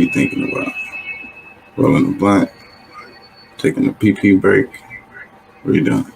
you thinking about? Rolling a blunt, taking a pee break. What are you doing?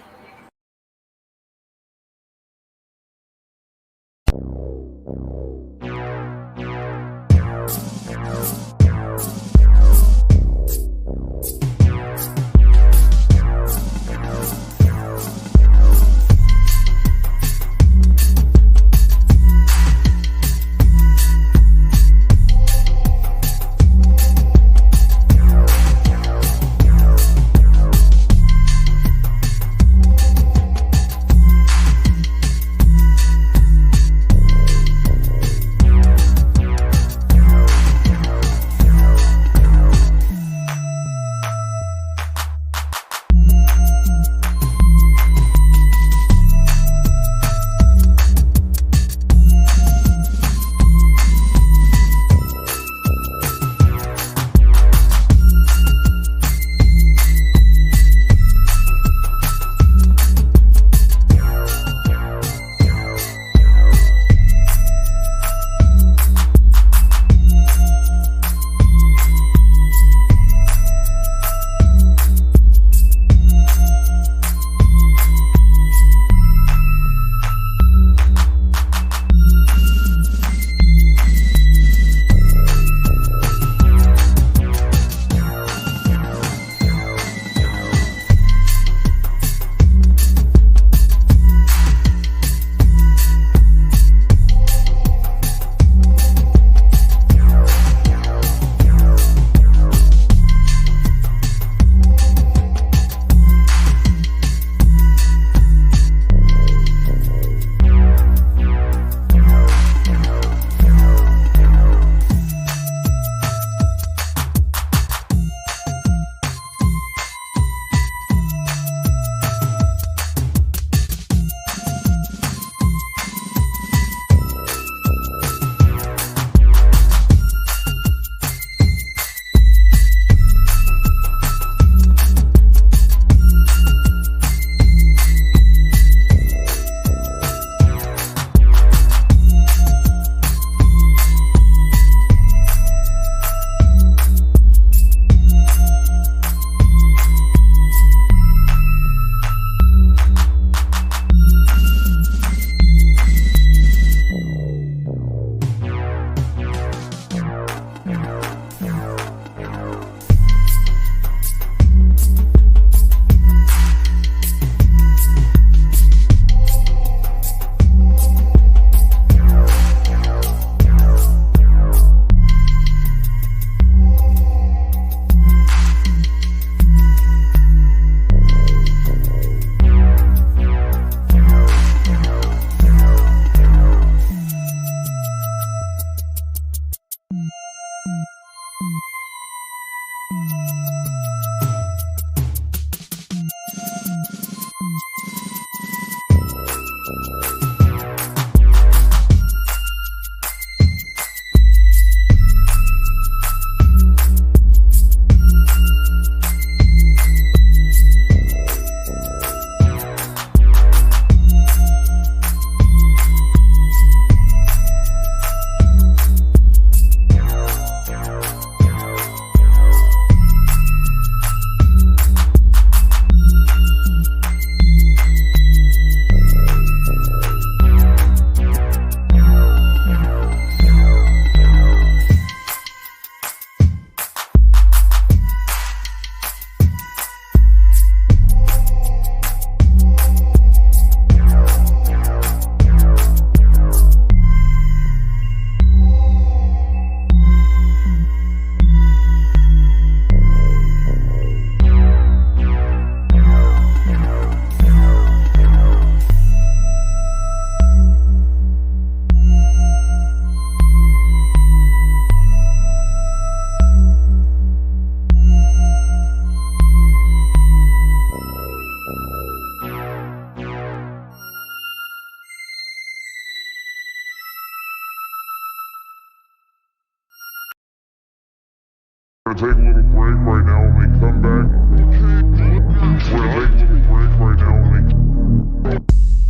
We're gonna take a little break right now. When we come back, we're gonna take a little break right now.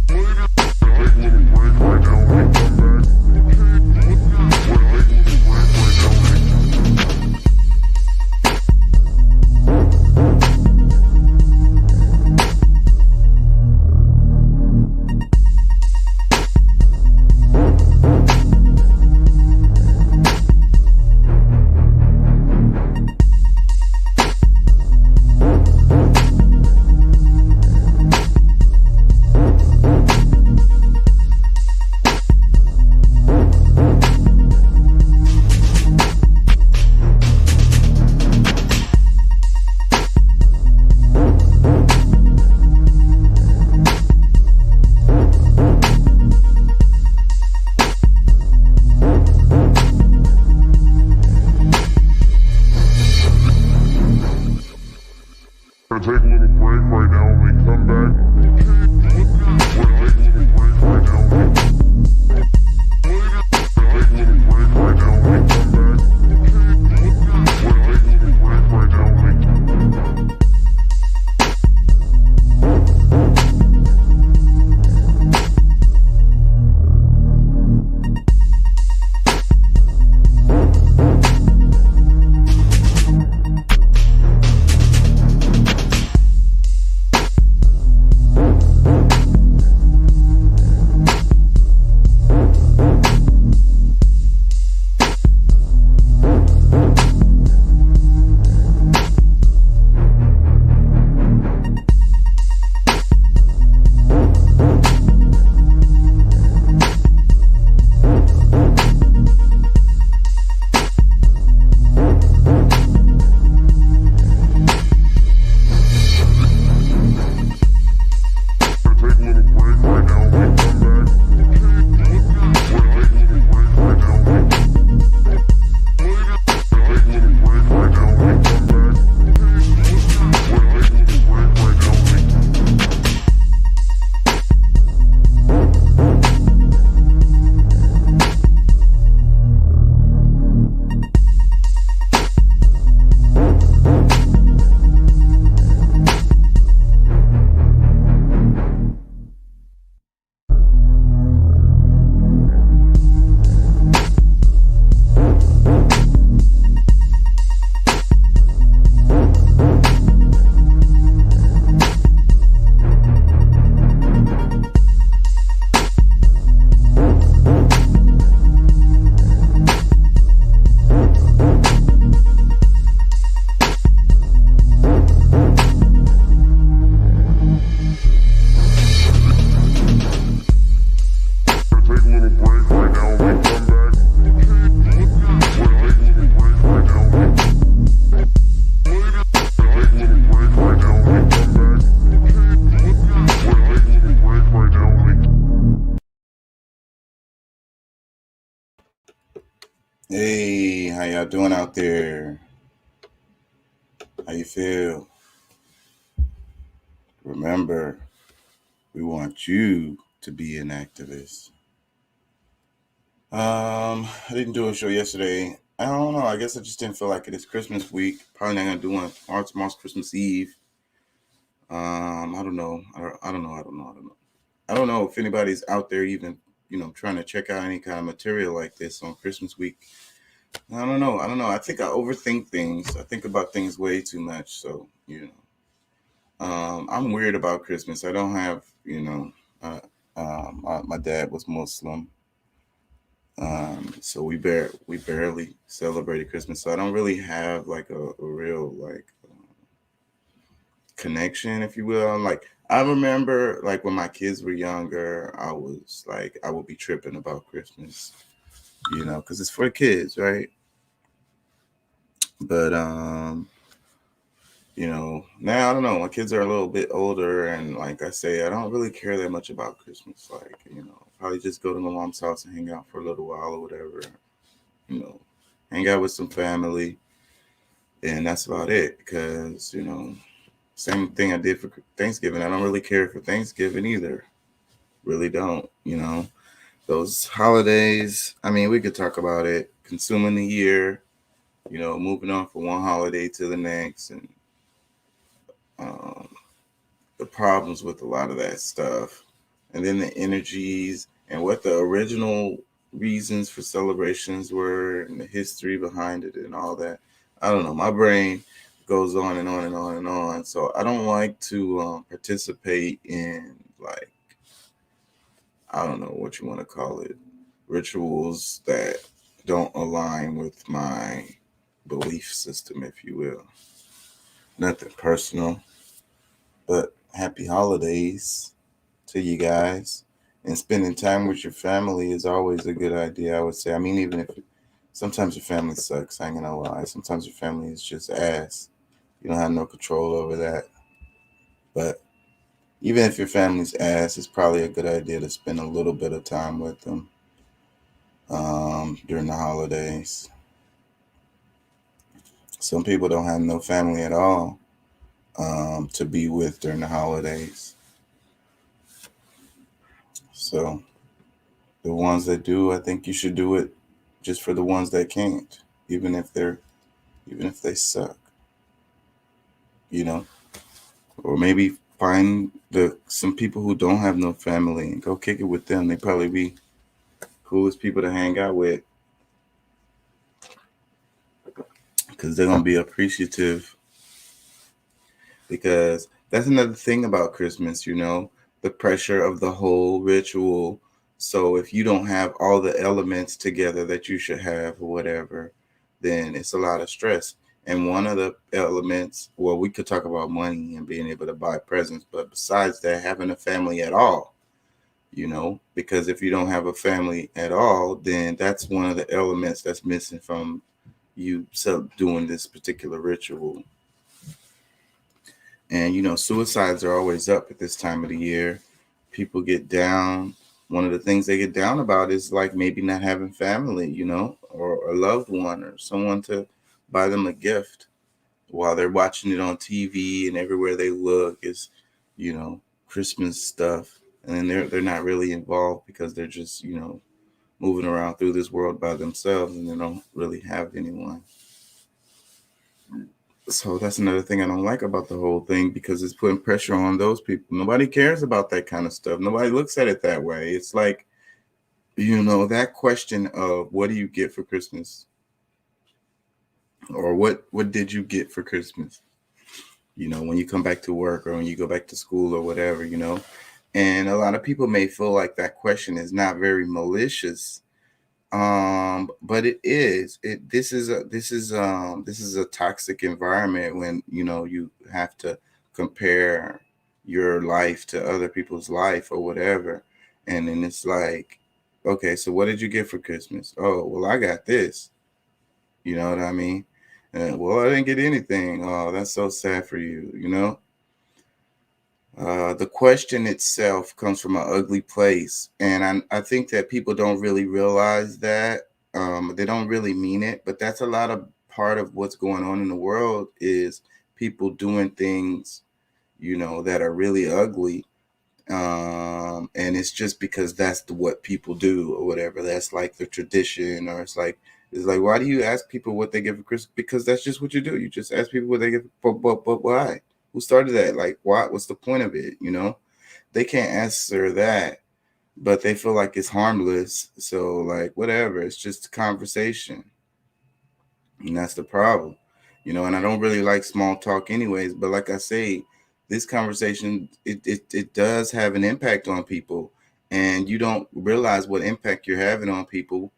When we take a little break right now. When we come back, we're gonna take a little break right now. take a little break right now. When we come back, we're gonna take a little break right now. When we take a little break right now. When we come back, we're gonna take a little break right now. When we Hey, how y'all doing out there? How you feel? Remember, we want you to be an activist. I didn't do a show yesterday. I don't know. I guess I just didn't feel like it. It's Christmas week. Probably not gonna do one tomorrow's Christmas Eve. I don't know. I don't know. I don't know if anybody's out there even, trying to check out any kind of material like this on Christmas week. I don't know. I think I overthink things. I think about things way too much. So, I'm weird about Christmas. I don't have, my dad was Muslim. So we barely celebrated Christmas. So I don't really have like a real like connection, if you will. Like I remember like when my kids were younger, I was like I would be tripping about Christmas, because it's for the kids, right? But now I don't know. My kids are a little bit older, and like I say, I don't really care that much about Christmas. Like probably just go to my mom's house and hang out for a little while or whatever. You know, hang out with some family, and that's about it. Because same thing I did for Thanksgiving. I don't really care for Thanksgiving either. Really don't. Those holidays. I mean, we could talk about it. Consuming the year. Moving on from one holiday to the next, and um, the problems with a lot of that stuff, and then the energies and what the original reasons for celebrations were, and the history behind it, and all that. I don't know. My brain goes on and on and on and on. So I don't like to participate in like I don't know what you want to call it, rituals that don't align with my belief system, if you will. Nothing personal, but happy holidays to you guys. And spending time with your family is always a good idea, I would say. I mean, even if sometimes your family sucks, I ain't gonna lie. Sometimes your family is just ass. You don't have no control over that. But even if your family's ass, it's probably a good idea to spend a little bit of time with them during the holidays. Some people don't have no family at all. to be with during the holidays. So the ones that do, I think you should do it just for the ones that can't, even if they're even if they suck, you know. Or maybe find the some people who don't have no family and go kick it with them. They probably be coolest people to hang out with because they're gonna be appreciative. Because that's another thing about Christmas, the pressure of the whole ritual. So if you don't have all the elements together that you should have or whatever, then it's a lot of stress. And one of the elements, well, we could talk about money and being able to buy presents, but besides that, having a family at all, because if you don't have a family at all, then that's one of the elements that's missing from you doing this particular ritual. And suicides are always up at this time of the year. People get down. One of the things they get down about is like maybe not having family, or a loved one or someone to buy them a gift while they're watching it on TV and everywhere they look is, you know, Christmas stuff. And then they're not really involved because they're just, moving around through this world by themselves and they don't really have anyone. So that's another thing I don't like about the whole thing because it's putting pressure on those people. Nobody cares about that kind of stuff. Nobody looks at it that way. It's like, that question of what do you get for Christmas? Or what did you get for Christmas? When you come back to work or when you go back to school or whatever. And a lot of people may feel like that question is not very malicious, but it is. This is a toxic environment when you have to compare your life to other people's life or whatever. And then it's like, okay, so what did you get for Christmas? Oh, well, I got this. You know what I mean? Well, I didn't get anything. Oh, that's so sad for you. The question itself comes from an ugly place, and I think that people don't really realize that. They don't really mean it, but that's a lot of part of what's going on in the world is people doing things, that are really ugly. And it's just because that's what people do or whatever. That's like the tradition, or it's like why do you ask people what they get for Christmas? Because that's just what you do. You just ask people what they get, but why? Who started that? Like, why? What's the point of it? They can't answer that, but they feel like it's harmless. So, like, whatever. It's just a conversation, and that's the problem. And I don't really like small talk, anyways. But like I say, this conversation it does have an impact on people, and you don't realize what impact you're having on people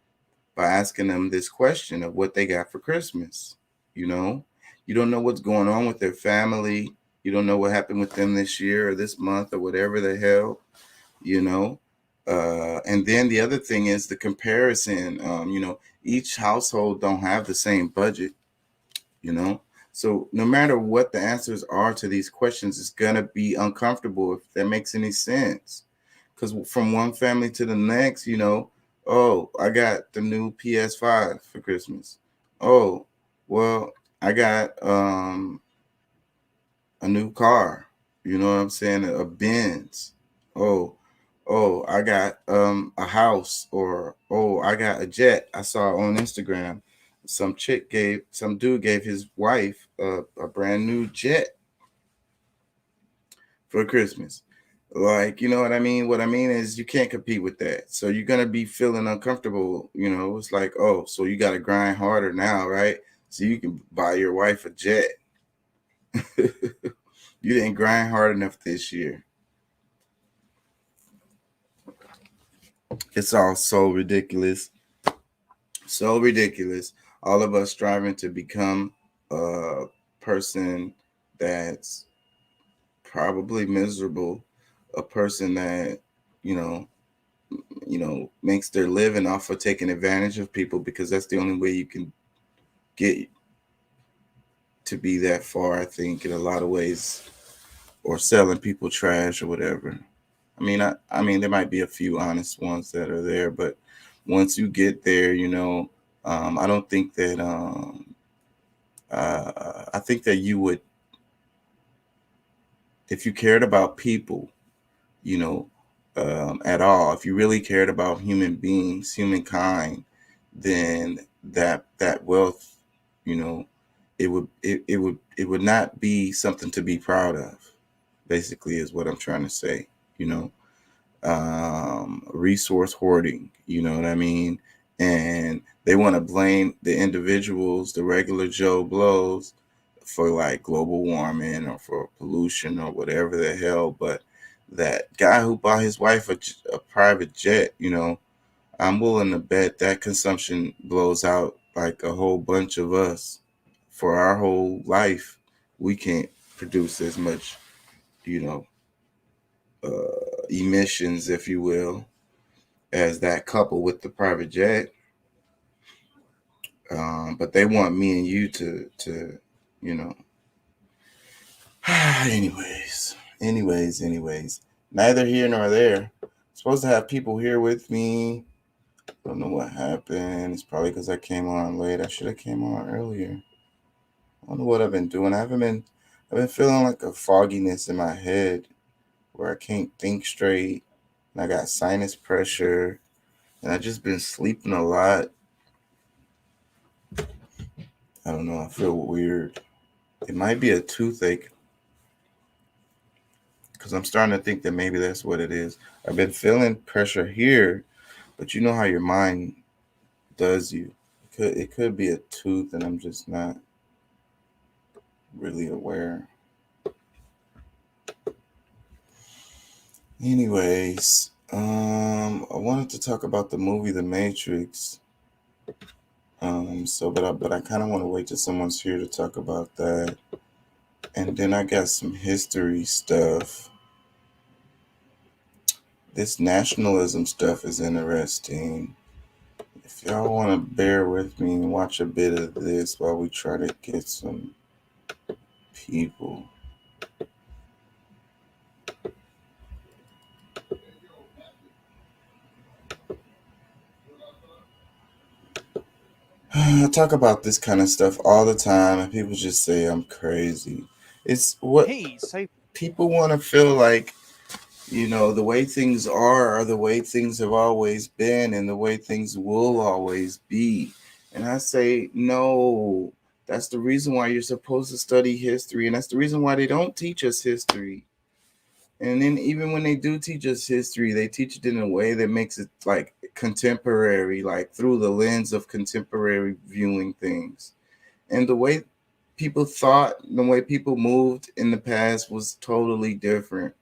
by asking them this question of what they got for Christmas. You know, you don't know what's going on with their family. You don't know what happened with them this year or this month or whatever the hell, you know. And then the other thing is the comparison. Each household don't have the same budget, you know. So no matter what the answers are to these questions, it's gonna be uncomfortable if that makes any sense. Because from one family to the next, oh, I got the new PS5 for Christmas. Oh, well, I got a new car. You know what I'm saying? A Benz. Oh, I got a house, or oh, I got a jet. I saw on Instagram some dude gave his wife a brand new jet for Christmas. Like, you know what I mean? What I mean is you can't compete with that. So you're gonna be feeling uncomfortable, It's like, oh, so you gotta grind harder now, right? So you can buy your wife a jet. You didn't grind hard enough this year. It's all so ridiculous. So ridiculous. All of us striving to become a person that's probably miserable, a person that, you know, makes their living off of taking advantage of people because that's the only way you can get to be that far, I think, in a lot of ways, or selling people trash or whatever. I mean, there might be a few honest ones that are there, but once you get there, I don't think that I think that you would if you cared about people, you know, at all, if you really cared about human beings, humankind, then that wealth, you know, it would not be something to be proud of. Basically, is what I'm trying to say. You know, resource hoarding. You know what I mean? And they want to blame the individuals, the regular Joe Blows, for like global warming or for pollution or whatever the hell. But that guy who bought his wife a private jet, I'm willing to bet that consumption blows out like a whole bunch of us for our whole life. We can't produce as much, you know, emissions, if you will, as that couple with the private jet. But they want me and you to you know. anyways. Neither here nor there. I'm supposed to have people here with me. Don't know what happened. It's probably because I came on late. I should have came on earlier. I don't know what I've been doing. I've been feeling like a fogginess in my head where I can't think straight. And I got sinus pressure. And I just been sleeping a lot. I don't know. I feel weird. It might be a toothache because I'm starting to think that maybe that's what it is. I've been feeling pressure here, but you know how your mind does you. It could be a tooth, and I'm just not really aware. Anyways, I wanted to talk about the movie The Matrix. But I kind of want to wait till someone's here to talk about that, and then I got some history stuff. This nationalism stuff is interesting. If y'all want to bear with me and watch a bit of this while we try to get some people. I talk about this kind of stuff all the time, and people just say I'm crazy. It's what Hey, say people want to feel like, the way things are the way things have always been and the way things will always be. And I say, no, that's the reason why you're supposed to study history. And that's the reason why they don't teach us history. And then even when they do teach us history, they teach it in a way that makes it like contemporary, like through the lens of contemporary viewing things. And the way people thought, the way people moved in the past was totally different.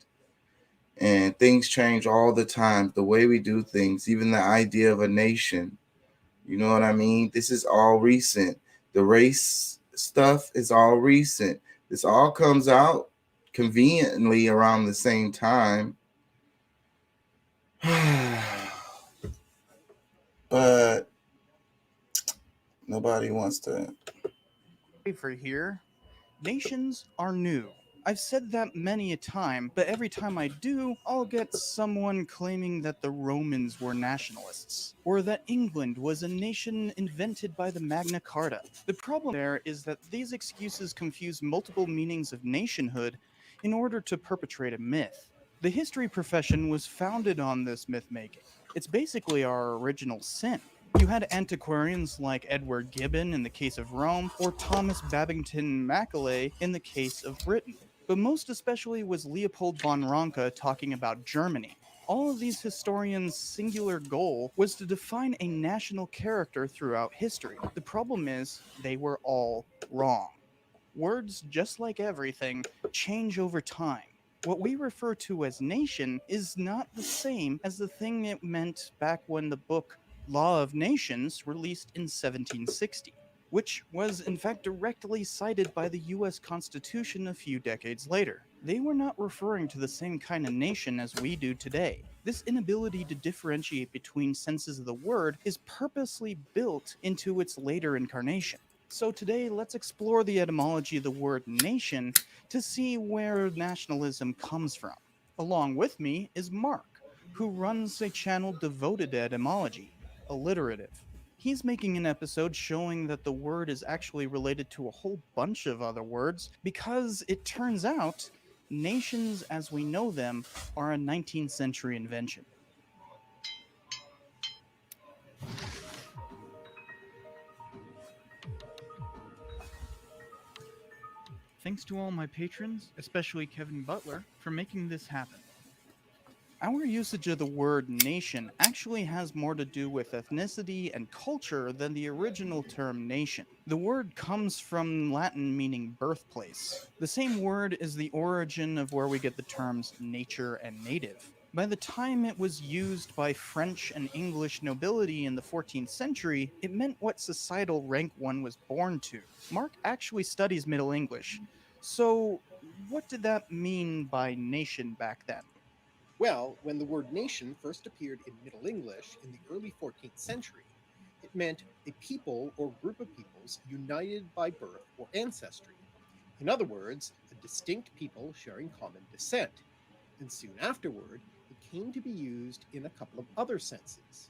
And things change all the time. The way we do things, even the idea of a nation, you know what I mean? This is all recent. The race stuff is all recent. This all comes out conveniently around the same time. But nobody wants to. for here. Nations are new. I've said that many a time, but every time I do, I'll get someone claiming that the Romans were nationalists, or that England was a nation invented by the Magna Carta. The problem there is that these excuses confuse multiple meanings of nationhood in order to perpetrate a myth. The history profession was founded on this myth making. It's basically our original sin. You had antiquarians like Edward Gibbon in the case of Rome, or Thomas Babington Macaulay in the case of Britain. But most especially was Leopold von Ranka talking about Germany. All of these historians' singular goal was to define a national character throughout history. The problem is, they were all wrong. Words, just like everything, change over time. What we refer to as nation is not the same as the thing it meant back when the book Law of Nations released in 1760, which was in fact directly cited by the US Constitution a few decades later. They were not referring to the same kind of nation as we do today. This inability to differentiate between senses of the word is purposely built into its later incarnation. So today, let's explore the etymology of the word nation to see where nationalism comes from. Along with me is Mark, who runs a channel devoted to etymology, alliterative. He's making an episode showing that the word is actually related to a whole bunch of other words because it turns out nations as we know them are a 19th century invention. Thanks to all my patrons, especially Kevin Butler, for making this happen. Our usage of the word nation actually has more to do with ethnicity and culture than the original term nation. The word comes from Latin meaning birthplace. The same word is the origin of where we get the terms nature and native. By the time it was used by French and English nobility in the 14th century, it meant what societal rank one was born to. Mark actually studies Middle English. So, what did that mean by nation back then? Well, when the word nation first appeared in Middle English in the early 14th century, it meant a people or group of peoples united by birth or ancestry. In other words, a distinct people sharing common descent. And soon afterward, it came to be used in a couple of other senses.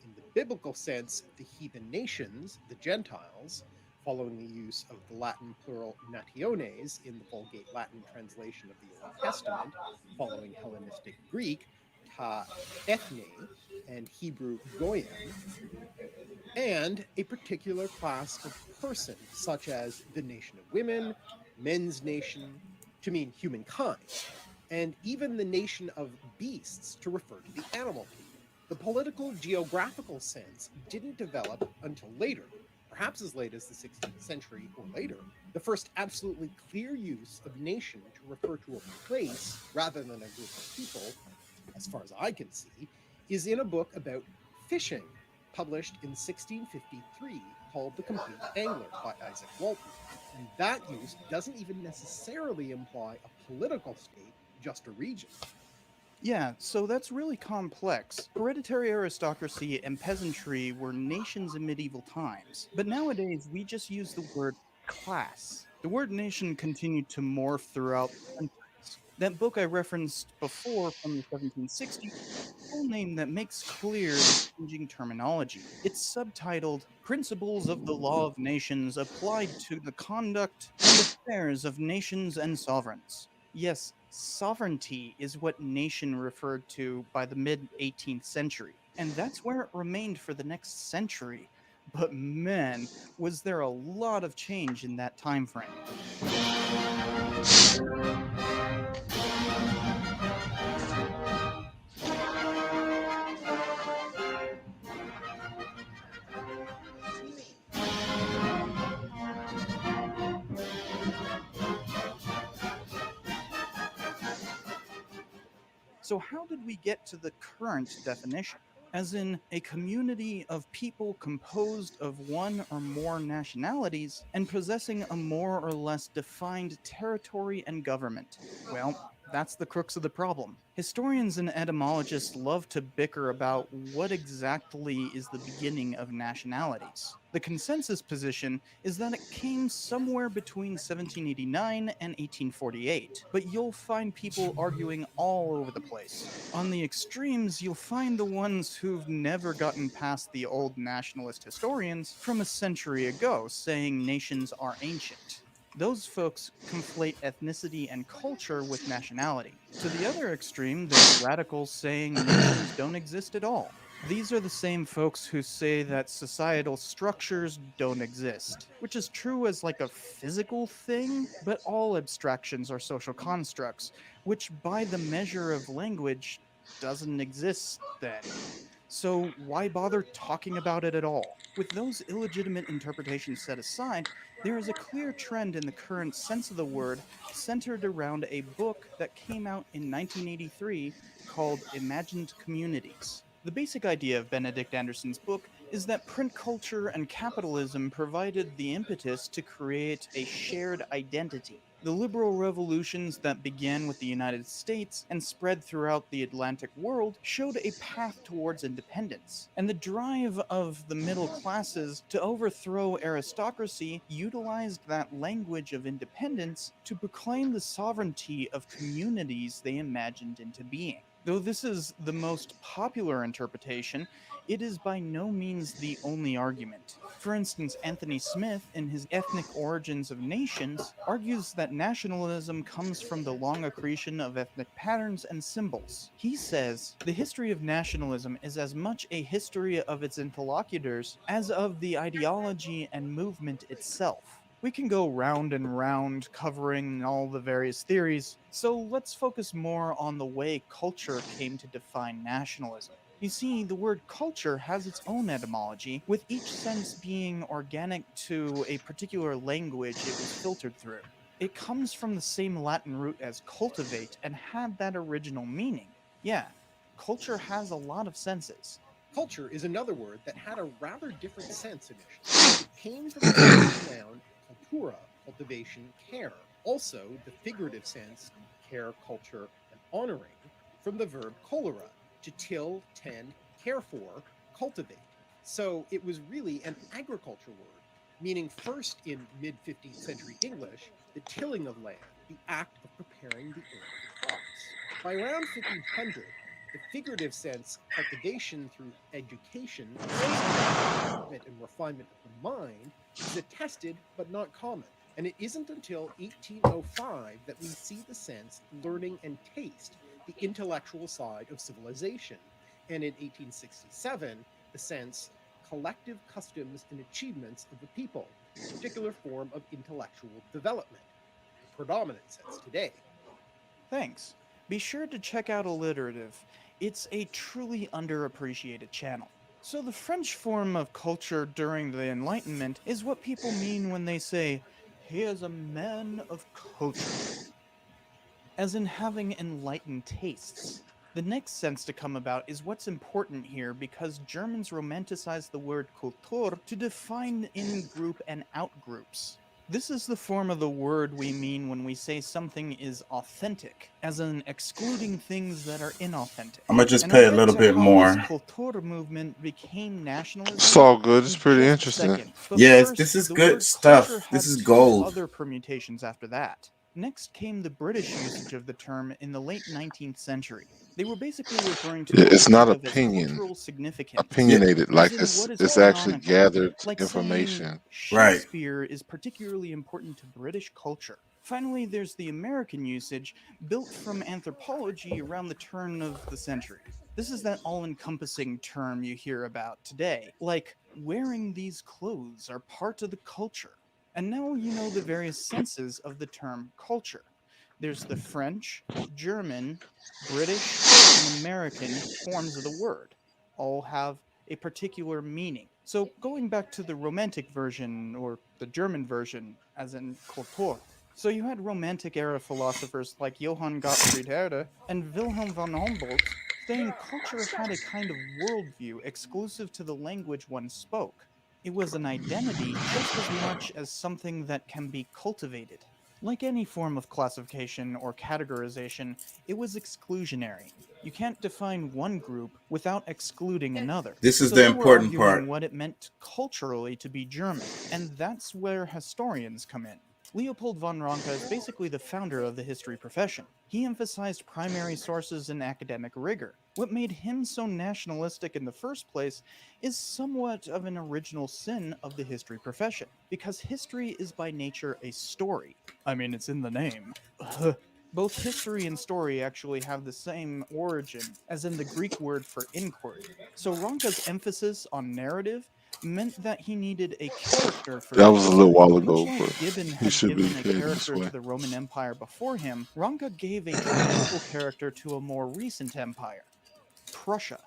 In the biblical sense, the heathen nations, the Gentiles, following the use of the Latin plural nationes in the Vulgate Latin translation of the Old Testament, following Hellenistic Greek, ta ethne, and Hebrew goyim, and a particular class of person, such as the nation of women, men's nation, to mean humankind, and even the nation of beasts to refer to the animal kingdom. The political geographical sense didn't develop until later, perhaps as late as the 16th century or later. The first absolutely clear use of nation to refer to a place rather than a group of people, as far as I can see, is in a book about fishing published in 1653 called The Complete Angler by Isaac Walton. And that use doesn't even necessarily imply a political state, just a region. Yeah, so that's really complex. Hereditary aristocracy and peasantry were nations in medieval times, but nowadays we just use the word class. The word nation continued to morph throughout the centuries. That book I referenced before from the 1760s full name that makes clear the changing terminology. It's subtitled Principles of the Law of Nations Applied to the Conduct and Affairs of Nations and Sovereigns. Yes, sovereignty is what nation referred to by the mid 18th century, and that's where it remained for the next century. But man, was there a lot of change in that time frame. So, how did we get to the current definition? As in, a community of people composed of one or more nationalities and possessing a more or less defined territory and government. Well, that's the crux of the problem. Historians and etymologists love to bicker about what exactly is the beginning of nationalities. The consensus position is that it came somewhere between 1789 and 1848, but you'll find people arguing all over the place. On the extremes, you'll find the ones who've never gotten past the old nationalist historians from a century ago saying nations are ancient. Those folks conflate ethnicity and culture with nationality. To the other extreme, there's radicals saying nations don't exist at all. These are the same folks who say that societal structures don't exist, which is true as like a physical thing, but all abstractions are social constructs, which by the measure of language doesn't exist then. So why bother talking about it at all? With those illegitimate interpretations set aside, there is a clear trend in the current sense of the word centered around a book that came out in 1983 called Imagined Communities. The basic idea of Benedict Anderson's book is that print culture and capitalism provided the impetus to create a shared identity. The liberal revolutions that began with the United States and spread throughout the Atlantic world showed a path towards independence, and the drive of the middle classes to overthrow aristocracy utilized that language of independence to proclaim the sovereignty of communities they imagined into being. Though this is the most popular interpretation, it is by no means the only argument. For instance, Anthony Smith, in his Ethnic Origins of Nations, argues that nationalism comes from the long accretion of ethnic patterns and symbols. He says the history of nationalism is as much a history of its interlocutors as of the ideology and movement itself. We can go round and round covering all the various theories, so let's focus more on the way culture came to define nationalism. You see, the word culture has its own etymology, with each sense being organic to a particular language it was filtered through. It comes from the same Latin root as cultivate and had that original meaning. Yeah, culture has a lot of senses. Culture is another word that had a rather different sense initially. It came from the Spanish noun cultura, cultivation, care. Also, the figurative sense, care, culture, and honoring, from the verb colere, to till, tend, care for, cultivate. So it was really an agriculture word, meaning first in mid 15th century English, the tilling of land, the act of preparing the earth for crops. By around 1500, the figurative sense, cultivation through education, development and refinement of the mind, is attested but not common. And it isn't until 1805 that we see the sense learning and taste, the intellectual side of civilization. And in 1867, the sense collective customs and achievements of the people, a particular form of intellectual development, the predominant sense today. Thanks. Be sure to check out Alliterative. It's a truly underappreciated channel. So, the French form of culture during the Enlightenment is what people mean when they say, he is a man of culture, as in having enlightened tastes. The next sense to come about is what's important here because Germans romanticized the word Kultur to define in group and out groups. This is the form of the word we mean when we say something is authentic, as in excluding things that are inauthentic. I'm gonna just And I'll pay a get little to bit how this more. Kultur movement became It's nationalism all good. It's in pretty just a interesting. second. But Yes, this first, is the good word culture stuff. This had is two gold. other permutations after that. Next came the British usage of the term in the late 19th century. They were basically referring to Yeah, what they it's not think of as opinion, cultural significance, Yeah, opinionated. as Like in what is it's going on actually in culture. gathered Like saying information. right. Shakespeare is particularly important to British culture. Finally, there's the American usage, built from anthropology around the turn of the century. This is that all encompassing term you hear about today, like wearing these clothes are part of the culture. And now you know the various senses of the term culture. There's the French, German, British, and American forms of the word. All have a particular meaning. So, going back to the Romantic version, or the German version, as in Kultur, so you had Romantic era philosophers like Johann Gottfried Herder and Wilhelm von Humboldt saying culture had a kind of worldview exclusive to the language one spoke. It was an identity just as much as something that can be cultivated. Like any form of classification or categorization, it was exclusionary. You can't define one group without excluding another. This is So the they were important arguing part. what it meant culturally to be German, and that's where historians come in. Leopold von Ranka is basically the founder of the history profession. He emphasized primary sources and academic rigor. What made him so nationalistic in the first place is somewhat of an original sin of the history profession, because history is by nature a story. I mean, it's in the name. Both history and story actually have the same origin, as in the Greek word for inquiry. So Ronka's emphasis on narrative meant that he needed a character for That the was a little history. while Much ago, like but Gibbon he had should be given a heading this character to way. the Roman Empire before him, Ronka gave a triumphal character to a more recent empire, Prussia.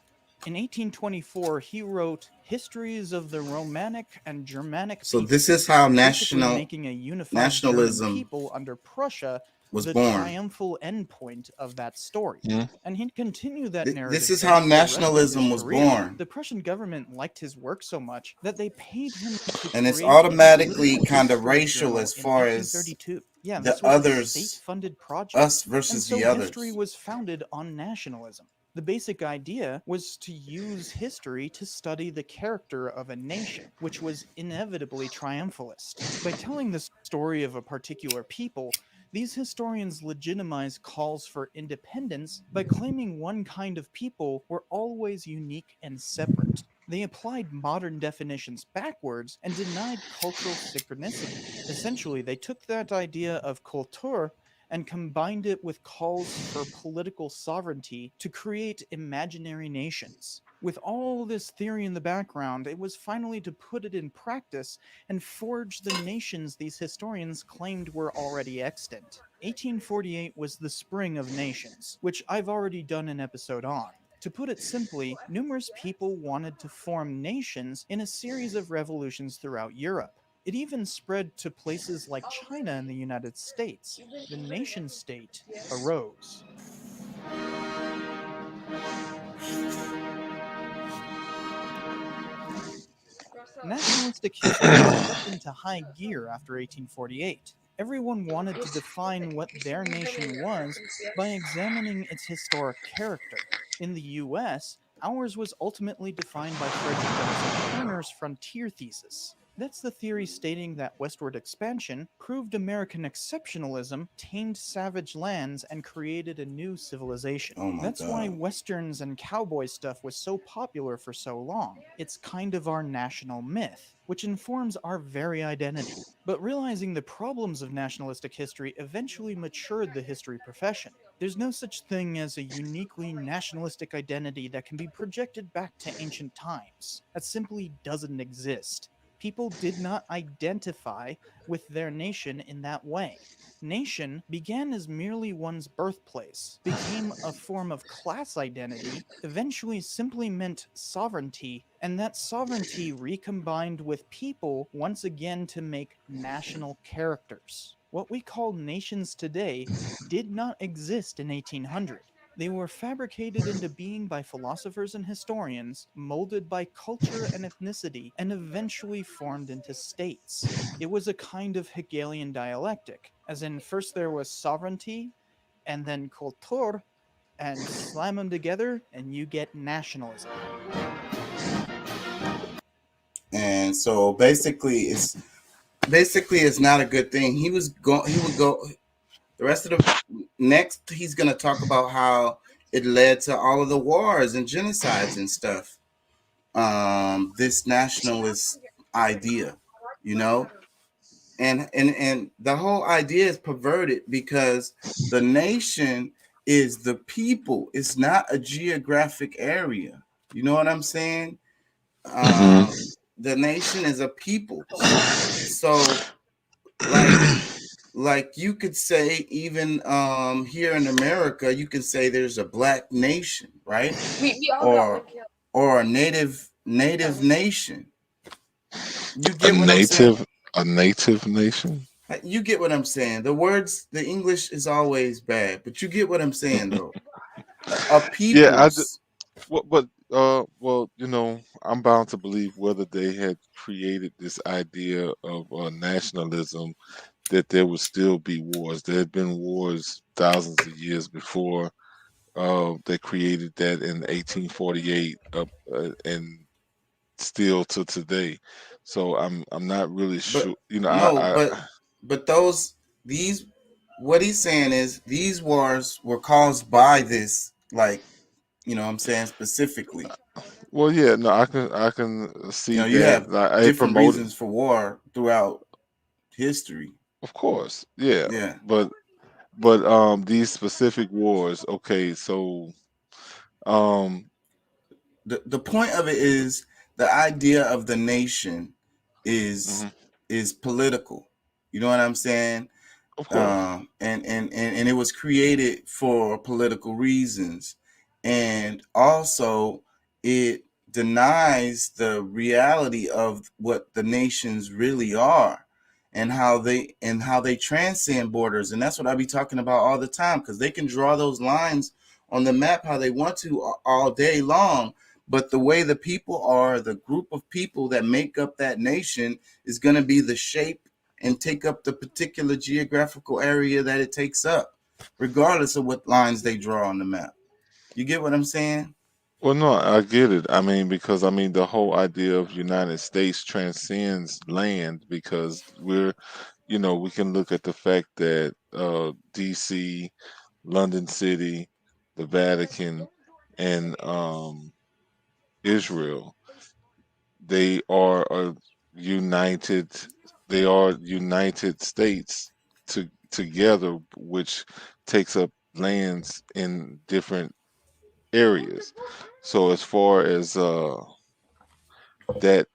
In 1824, he wrote Histories of the Romanic and Germanic So this is Peoples, how basically making a unified German nationalism people under Prussia was the born. triumphal endpoint of that story. Hmm? And he'd continue that This narrative is how bent for the rest of his nationalism was career. born. The Prussian government liked his work so much that they paid him to And it's create a automatically political kind of history racial journal as in far as 1832. Yeah, the this was a state others, funded project. us And versus so the history others. was founded on nationalism. The basic idea was to use history to study the character of a nation, which was inevitably triumphalist. By telling the story of a particular people, These historians legitimize calls for independence by claiming one kind of people were always unique and separate. They applied modern definitions backwards and denied cultural synchronicity. Essentially, they took that idea of culture and combined it with calls for political sovereignty to create imaginary nations. With all this theory in the background, it was finally to put it in practice and forge the nations these historians claimed were already extant. 1848 was the spring of nations, which I've already done an episode on. To put it simply, numerous people wanted to form nations in a series of revolutions throughout Europe. It even spread to places like China and the United States. The nation state arose. Nationalistic history kicked into high gear after 1848. Everyone wanted to define what their nation was by examining its historic character. In the US, ours was ultimately defined by Frederick Douglass Turner's frontier thesis. That's the theory stating that westward expansion proved American exceptionalism, tamed savage lands, and created a new civilization. Oh my That's why God. westerns and cowboy stuff was so popular for so long. It's kind of our national myth, which informs our very identity. But realizing the problems of nationalistic history eventually matured the history profession. There's no such thing as a uniquely nationalistic identity that can be projected back to ancient times. That simply doesn't exist. People did not identify with their nation in that way. Nation began as merely one's birthplace, became a form of class identity, eventually simply meant sovereignty, and that sovereignty recombined with people once again to make national characters. What we call nations today did not exist in 1800. They were fabricated into being by philosophers and historians, molded by culture and ethnicity, and eventually formed into states. It was a kind of Hegelian dialectic, as in first there was sovereignty, and then culture, and slam them together, and you get nationalism. And so basically it's not a good thing. He would go the rest of the next he's gonna talk about how it led to all of the wars and genocides and stuff. This nationalist idea, you know, and the whole idea is perverted because the nation is the people. It's not a geographic area. You know what I'm saying? Hmm. The nation is a peoples. So like you could say even here in America, you can say there's a black nation, right? Or or a native nation. You A get what I'm saying? native, a native nation. You get what I'm saying. The words, the English is always bad, but you get what I'm saying though. A Yeah, peoples. but well, I'm bound to believe whether they had created this idea of nationalism, that there would still be wars. There had been wars thousands of years before. They created that in 1848, and still to today. So I'm not really But sure. no, but those these what he's saying is these wars were caused by this, like, you know what I'm saying, specifically. Well, yeah, no, I can You see know, you that. have Like, I different promoted, reasons for war throughout history. of course, yeah, Yeah. but these specific wars. Okay, so um, The point of it is the idea of the nation is mhm, is political. You know what I'm saying? of course. And it was created for political reasons, and also it denies the reality of what the nations really are, and how they transcend borders. And that's what I be talking about all the time, because they can draw those lines on the map how they want to all day long, but the way the people are, the group of people that make up that nation, is going to be the shape and take up the particular geographical area that it takes up, regardless of what lines they draw on the map. You get what I'm saying? Well, no, I get it. I mean, because I mean, the whole idea of United States transcends land because we're We can look at the fact that DC, London City, the Vatican, and Israel, they are a united they are united states together, which takes up lands in different areas. So as far as that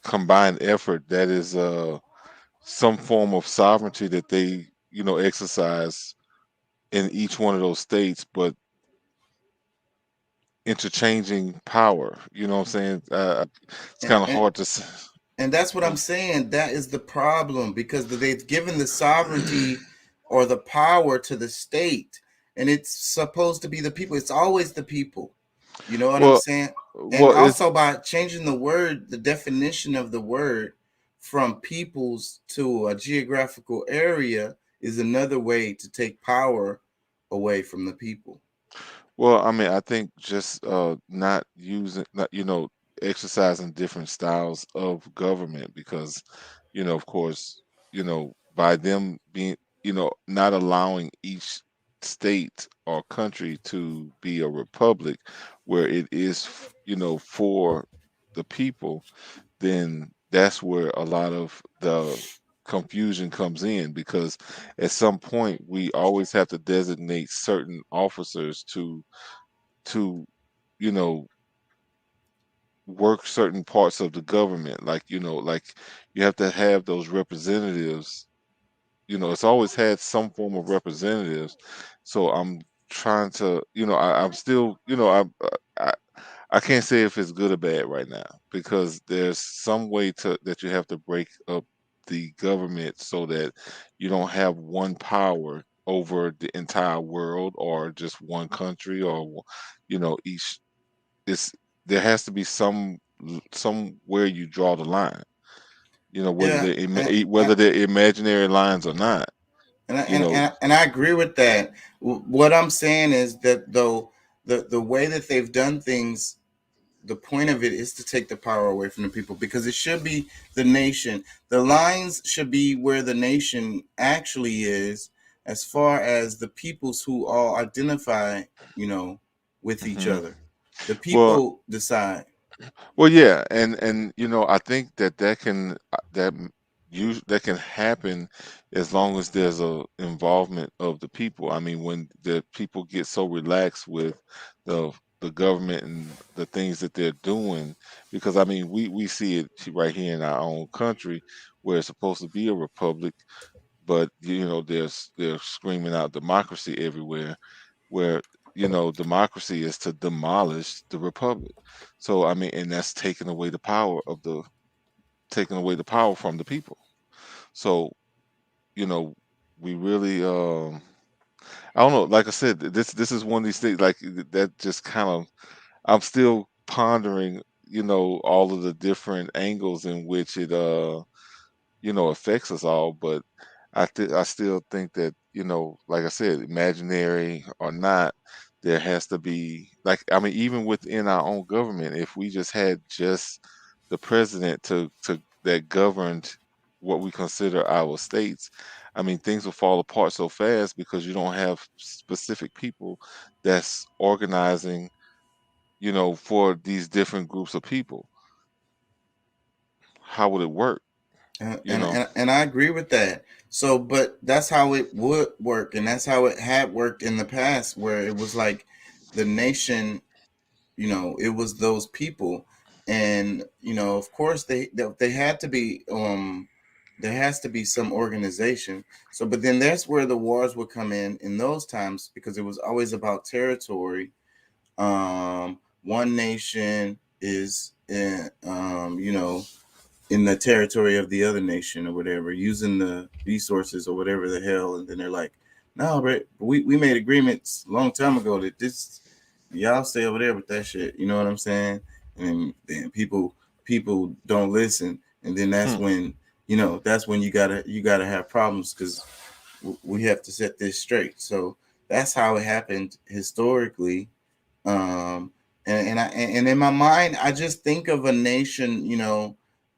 combined effort, that is some form of sovereignty that they exercise in each one of those states, but interchanging power. You know what I'm saying? It's and, kind of and hard to s- and that's what I'm uh, saying. That is the problem because they've given the sovereignty or the power to the state, and it's supposed to be the people. It's always the people. You know what I'm well saying? And well it's also by changing the word, the definition of the word from peoples to a geographical area is another way to take power away from the people. Well, I mean, I think just not using, not, exercising different styles of government because, of course, by them being, not allowing each state or country to be a republic where it is, for the people, then that's where a lot of the confusion comes in because at some point we always have to designate certain officers to you know work certain parts of the government, like like you have to have those representatives. It's always had some form of representatives. So I'm trying to, I'm still, I, I can't say if it's good or bad right now because there's some way to that you have to break up the government so that you don't have one power over the entire world or just one country or each. It's There has to be somewhere you draw the line. Whether Yeah, whether they're imaginary lines or not. You know. and I agree with that. What I'm saying is that though the way that they've done things, the point of it is to take the power away from the people because it should be the nation. The lines should be where the nation actually is, as far as the peoples who all identify, you know, with each hmm other. The Well, people decide. yeah, and I think that can that can happen as long as there's a involvement of the people. I mean, when the people get so relaxed with the the government and the things that they're doing, because I mean, we see it right here in our own country where it's supposed to be a republic, but they're screaming out democracy everywhere where democracy is to demolish the republic. So I mean, and that's taking away the power from the people. So you know we really I don't know, like I said, this is one of these things like that just kind of, I'm still pondering all of the different angles in which it affects us all. But I still think that, like I said, imaginary or not, there has to be, like, I mean, even within our own government, if we just had just the president to that governed what we consider our states, I mean, things will fall apart so fast because you don't have specific people that's organizing, for these different groups of people. How would it work? And, You and know. and and I agree with that. So, but that's how it would work, and that's how it had worked in the past, where it was like the nation, it was those people, and of course they had to be there has to be some organization. So, but then that's where the wars would come in those times because it was always about territory. One nation is in the territory of the other nation or whatever, using the resources or whatever the hell, and then they're like, no, but we made agreements a long time ago that this y'all stay over there with that shit. You know what I'm saying? And then people don't listen, and then Hmm. that's when you gotta have problems because we have to set this straight. So that's how it happened historically. um and in my mind I just think of a nation,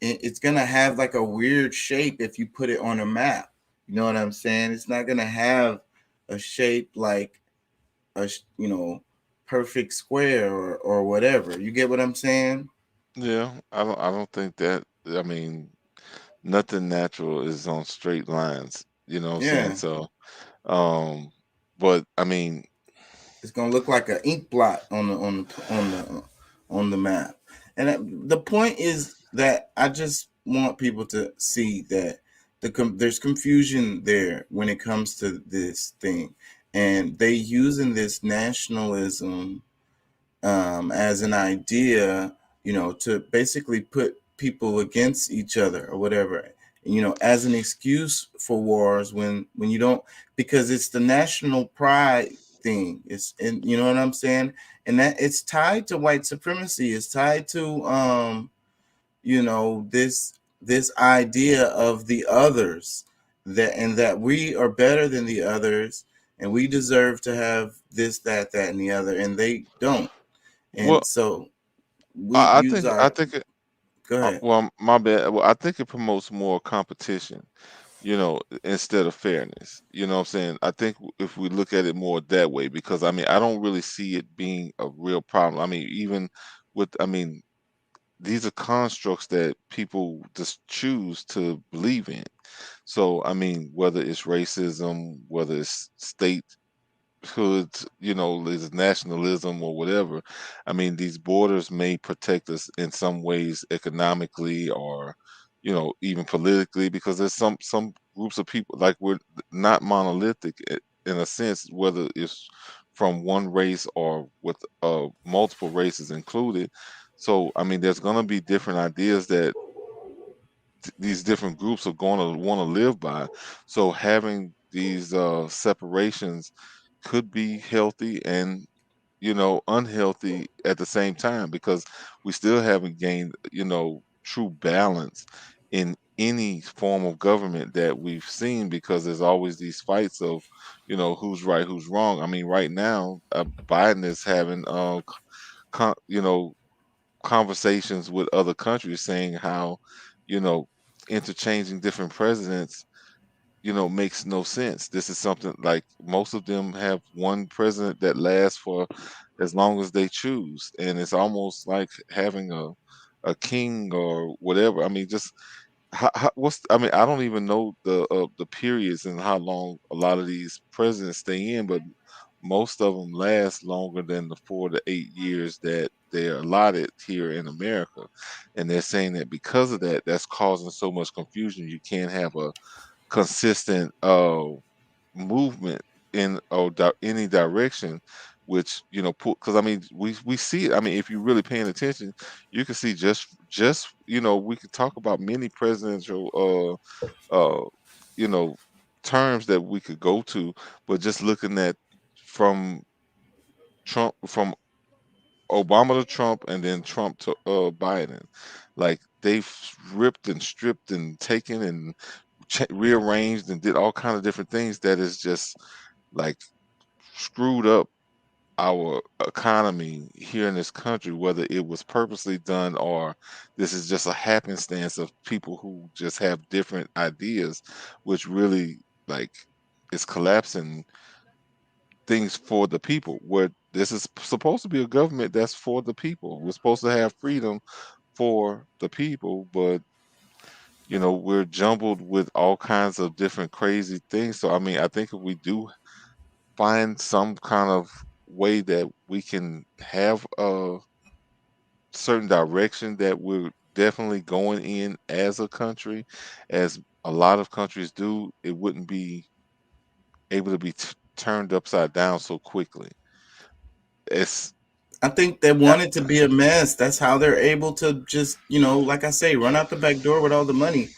it's gonna have like a weird shape if you put it on a map. You know what I'm saying? It's not gonna have a shape like you know, perfect square or whatever. You get what I'm saying? Yeah, I don't think that. I mean, nothing natural is on straight lines. You know what I'm saying? Yeah, So, um, but I mean, it's gonna look like an ink blot on the map. And the point is that I just want people to see that there's confusion there when it comes to this thing, and they using this nationalism as an idea, you know, to basically put people against each other or whatever, you know, as an excuse for wars when you don't, because it's the national pride thing. It's, and you know what I'm saying, and that it's tied to white supremacy. It's tied to you know, this idea of the others, that and that we are better than the others, and we deserve to have this, that, and the other, and they don't. well, And so we I use think I our, think it. go ahead. Well, my bad. Well, I think it promotes more competition, instead of fairness. You know what I'm saying? I think if we look at it more that way, because I mean, I don't really see it being a real problem. I mean, even I mean, these are constructs that people just choose to believe in. So, I mean, whether it's racism, whether it's hoods, there's nationalism or whatever. I mean, these borders may protect us in some ways economically or, even politically, because there's some groups of people like we're not monolithic in a sense, whether it's from one race or with multiple races included. So, I mean, there's going to be different ideas that these different groups are going to want to live by. So having these separations could be healthy and unhealthy at the same time, because we still haven't gained true balance in any form of government that we've seen, because there's always these fights of who's right, who's wrong. I mean, right now Biden is having con- you know conversations with other countries saying how you know interchanging different presidents makes no sense. This is something like most of them have one president that lasts for as long as they choose, and it's almost like having a king or whatever. I mean, just I mean, I don't even know the periods and how long a lot of these presidents stay in, but most of them last longer than the 4 to 8 years that they're allotted here in America. And they're saying that because of that, that's causing so much confusion. You can't have a consistent movement in any direction, which because I mean we see it. I mean, if you're really paying attention, you can see just we could talk about many presidential uh you know terms that we could go to, but just looking at from from Obama to Trump and then Trump to Biden, like they've ripped and stripped and taken and rearranged and did all kind of different things that is just like screwed up our economy here in this country, whether it was purposely done or this is just a happenstance of people who just have different ideas, which really like is collapsing things for the people. Where this is supposed to be a government that's for the people. We're supposed to have freedom for the people, but we're jumbled with all kinds of different crazy things. So I mean, I think if we do find some kind of way that we can have a certain direction that we're definitely going in as a country, as a lot of countries do, it wouldn't be able to be turned upside down so quickly. It's I think they uh, want it to be a mess. That's how they're able to just, you know, like I say, run out the back door with all the money.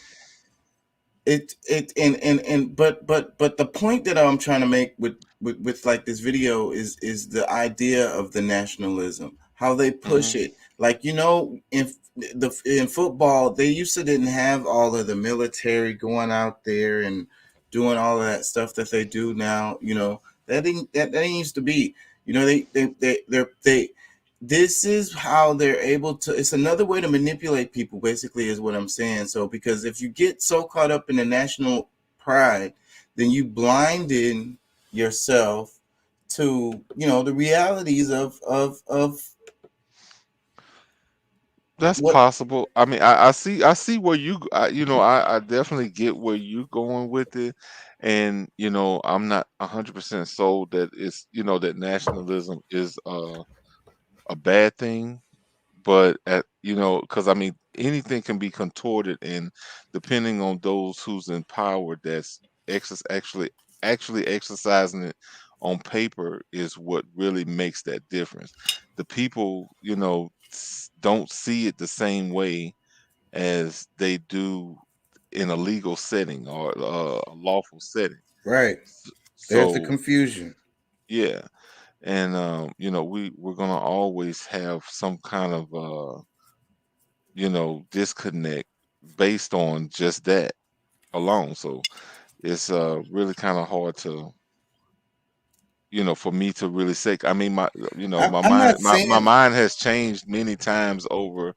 It and but the point that I'm trying to make with like this video is the idea of the nationalism, how they push mhm. it. Like, you know, in football they used to didn't have all of the military going out there and doing all of that stuff that they do now. You know, that didn't used to be. You know, this is how they're able to, it's another way to manipulate people, basically, is what I'm saying. So because if you get so caught up in the national pride, then you blinded yourself to, the realities of That's what. possible. I mean, I see where I definitely get where you going with it, and I'm not 100% sold that that nationalism is a bad thing, but because I mean anything can be contorted, and depending on those who's in power, that's actually exercising it on paper is what really makes that difference. The people, don't see it the same way as they do in a legal setting or a lawful setting. Right. There's the So confusion. yeah, and we're gonna always have some kind of disconnect based on just that alone. So it's really kind of hard to, for me to really say. I mean, my I'm mind, not my saying, mind has changed many times over,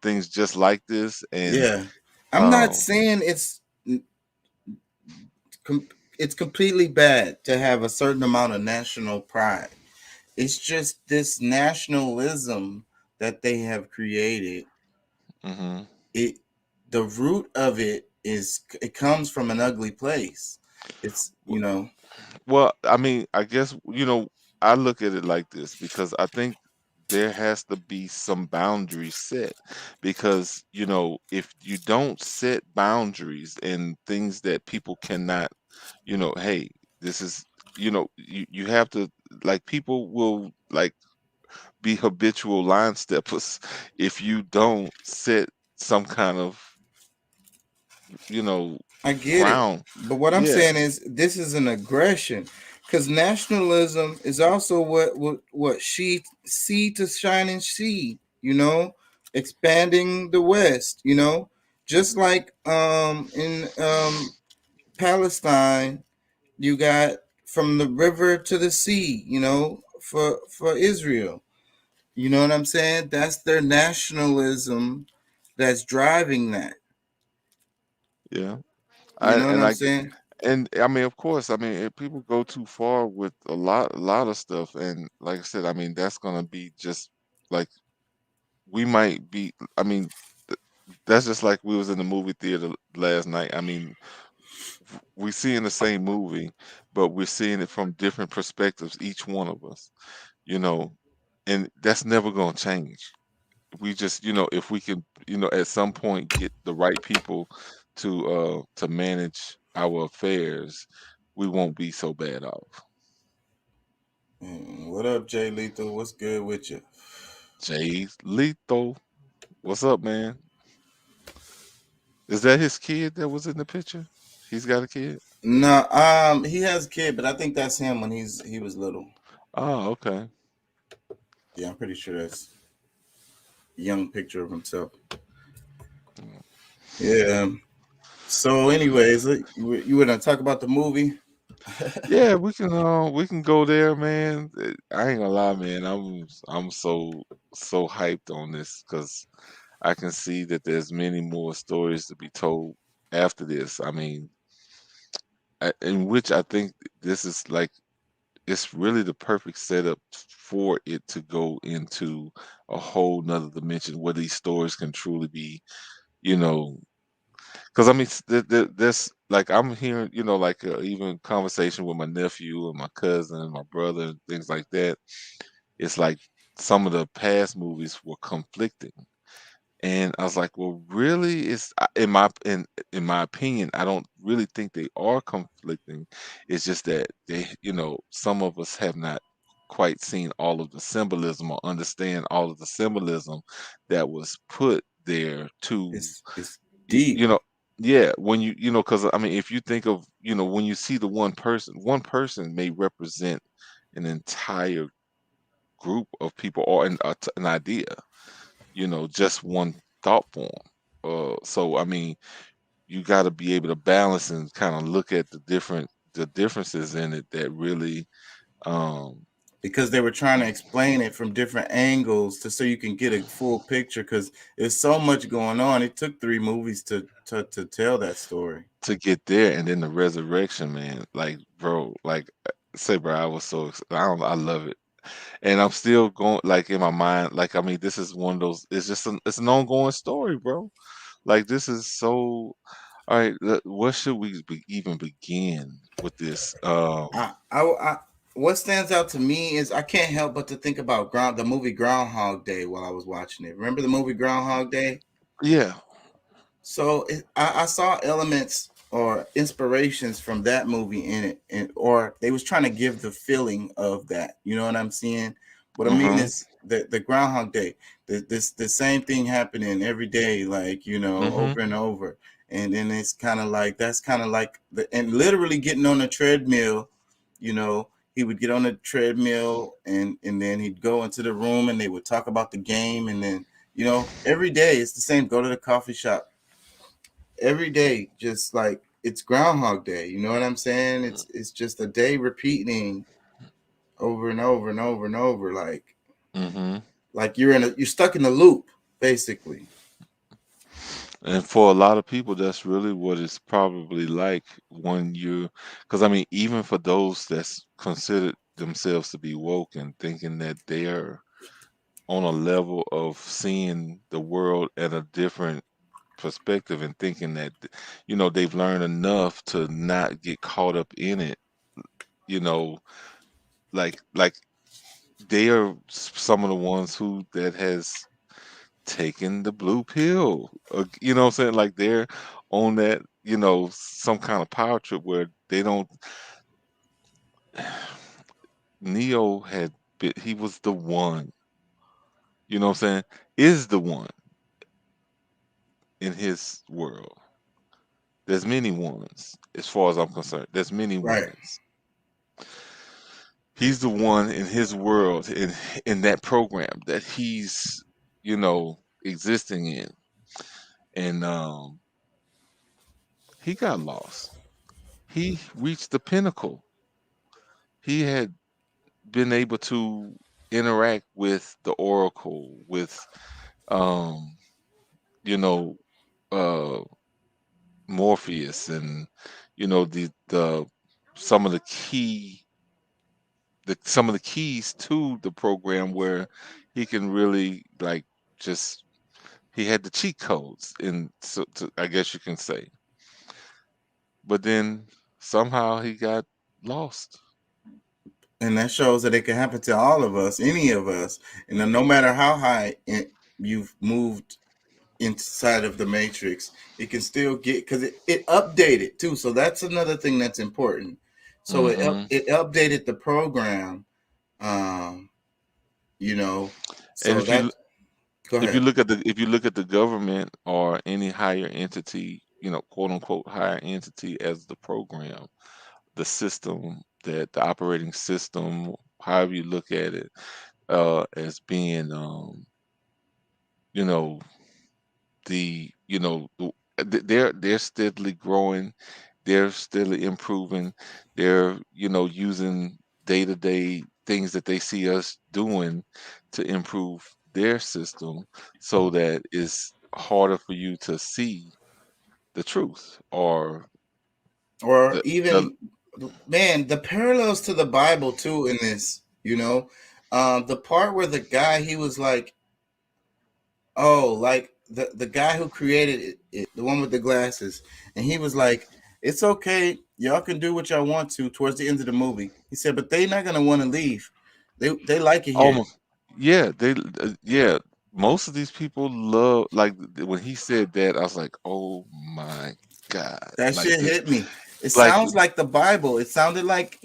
things just like this, and yeah, I'm not um, saying com- it's completely bad to have a certain amount of national pride. It's just this nationalism that they have created. mhm. It The root of it comes from an ugly place. It's Well, I mean, I guess, I look at it like this because I think there has to be some boundaries set because, if you don't set boundaries and things that people cannot, hey, this is, you have to, like, people will like be habitual line steppers if you don't set some kind of, you know, I get it, ground. but what I'm Yeah, saying is this is an aggression, because nationalism is also what she sea to shining sea. Expanding the West. Just like in Palestine, you got from the river to the sea. For Israel. You know what I'm saying? That's their nationalism that's driving that. yeah. You I know what and I'm I get, saying? and I mean, of course, I mean, if people go too far with a lot of stuff, and like I said, I mean, that's gonna be just like we might be. I mean, th- that's just like we was in the movie theater last night. I mean, we seeing the same movie, but we're seeing it from different perspectives, each one of us, you know, and that's never gonna change. We just, if we can, at some point get the right people to manage our affairs, we won't be so bad off. What up, Jay Lethal? What's good with you? Jay Lethal, what's up, man? Is that his kid that was in the picture? He's got a kid. No, he has a kid, but I think that's him when he was little. Oh, okay. Yeah, I'm pretty sure that's a young picture of himself. Mm. Yeah. So, anyways, you want to talk about the movie? Yeah, we can go there, man. I ain't gonna lie, man. I'm so hyped on this because I can see that there's many more stories to be told after this. I mean, in which I think this is like it's really the perfect setup for it to go into a whole nother dimension where these stories can truly be, you know, because I mean, there's like I'm hearing, like even conversation with my nephew and my cousin and my brother and things like that. It's like some of the past movies were conflicting. And I was like, well, really, in my opinion, I don't really think they are conflicting. It's just that some of us have not quite seen all of the symbolism or understand all of the symbolism that was put there to, It's y- deep. you know, yeah, when because I mean, if you think of, when you see the one person may represent an entire group of people or an idea, just one thought form. So I mean, you got to be able to balance and kind of look at the differences in it that really, um, because they were trying to explain it from different angles to so you can get a full picture because there's so much going on. It took 3 movies to tell that story. to get there, and then the resurrection, man. Like, bro, like, say, bro, I was so I don't, I love it, and I'm still going like in my mind. Like, I mean, this is one of those. It's just it's an ongoing story, bro. Like, this is so. All right, where should we even begin with this? I what stands out to me is I can't help but to think about the movie Groundhog Day while I was watching it. Remember the movie Groundhog Day? Yeah. So I saw elements or inspirations from that movie in it, and or they was trying to give the feeling of that. You know what I'm saying? What I mean Mm-hmm. is the Groundhog Day, the same thing happening every day, like Mm-hmm. over and over, and then it's kind of like that's kind of like and literally getting on a treadmill. You know, he would get on the treadmill and then he'd go into the room and they would talk about the game, and then every day it's the same. Go to the coffee shop every day, just like it's Groundhog Day. You know what I'm saying? It's just a day repeating over and over and over and over, Mm-hmm. like you're stuck in the loop, basically. And for a lot of people, that's really what it's probably like when because I mean, even for those that's considered themselves to be woke and thinking that they're on a level of seeing the world at a different perspective and thinking that, they've learned enough to not get caught up in it, you know, like they are some of the ones who that has taking the blue pill. You know what I'm saying? Like they're on that, some kind of power trip where they don't. Neo he was the one, you know what I'm saying? Is the one in his world. There's many ones, as far as I'm concerned. There's many Right. ones. He's the one in his world, in that program that he's, existing in. And he got lost. He reached the pinnacle. He had been able to interact with the oracle, with um you know uh Morpheus, and the some of the some of the keys to the program where he can really like just he had the cheat codes, and so I guess you can say, but then somehow he got lost. And that shows that it can happen to all of us, any of us, and then no matter how high you've moved inside of the matrix, it can still get because it updated too. So that's another thing that's important. So Hmm. it updated the program. Um, you know, And so that go ahead. if you look at the government or any higher entity, quote unquote higher entity as the program, the system, that the operating system, however you look at it, as being, you know, they're steadily growing, they're steadily improving, they're using day to day things that they see us doing to improve their system, so that it's harder for you to see the truth or Or the even, man, the parallels to the Bible too in this. The part where the guy he was like, oh, like the guy who created it, the one with the glasses, and he was like, "It's okay, y'all can do what y'all want to." Towards the end of the movie, he said, "But they not gonna want to leave. They like it here." almost. Yeah, yeah, most of these people love, like, when he said that, I was like, oh my God, That like shit this, hit me. It like, sounds like the Bible. It sounded like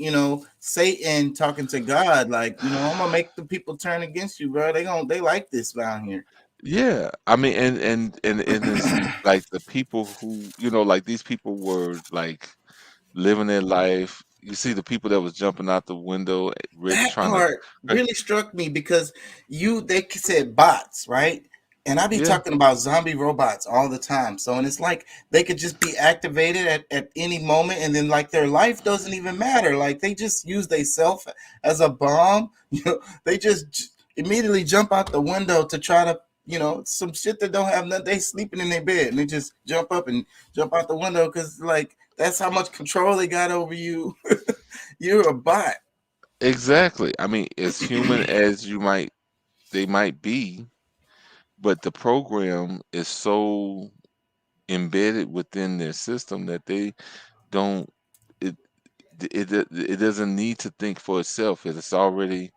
Satan talking to God, like I'm gonna make the people turn against you, bro. They like this down here. yeah, I mean, and it's like the people who, like, these people were like living their life. You see the people that was jumping out the window, That trying to, part really struck me because they said bots, right? And I be Yeah, talking about zombie robots all the time. So, and it's like they could just be activated at any moment, and then like their life doesn't even matter. Like they just use themselves as a bomb. They just immediately jump out the window to try to, some shit that don't have nothing. They sleeping in their bed and they just jump up and jump out the window because like that's how much control they got over you. You're a bot. exactly. I mean, as human as they might be, but the program is so embedded within their system that they don't it it doesn't need to think for itself. It's already,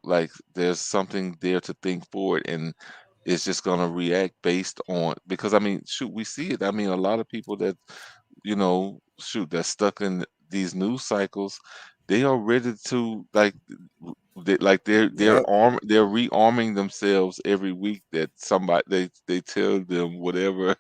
like there's something there to think for it, and it's just gonna react based on, because I mean, shoot, we see it. I mean, a lot of people that, shoot, that's stuck in these news cycles, they are ready to, like, Yep. they're rearming themselves every week, that somebody, they tell them whatever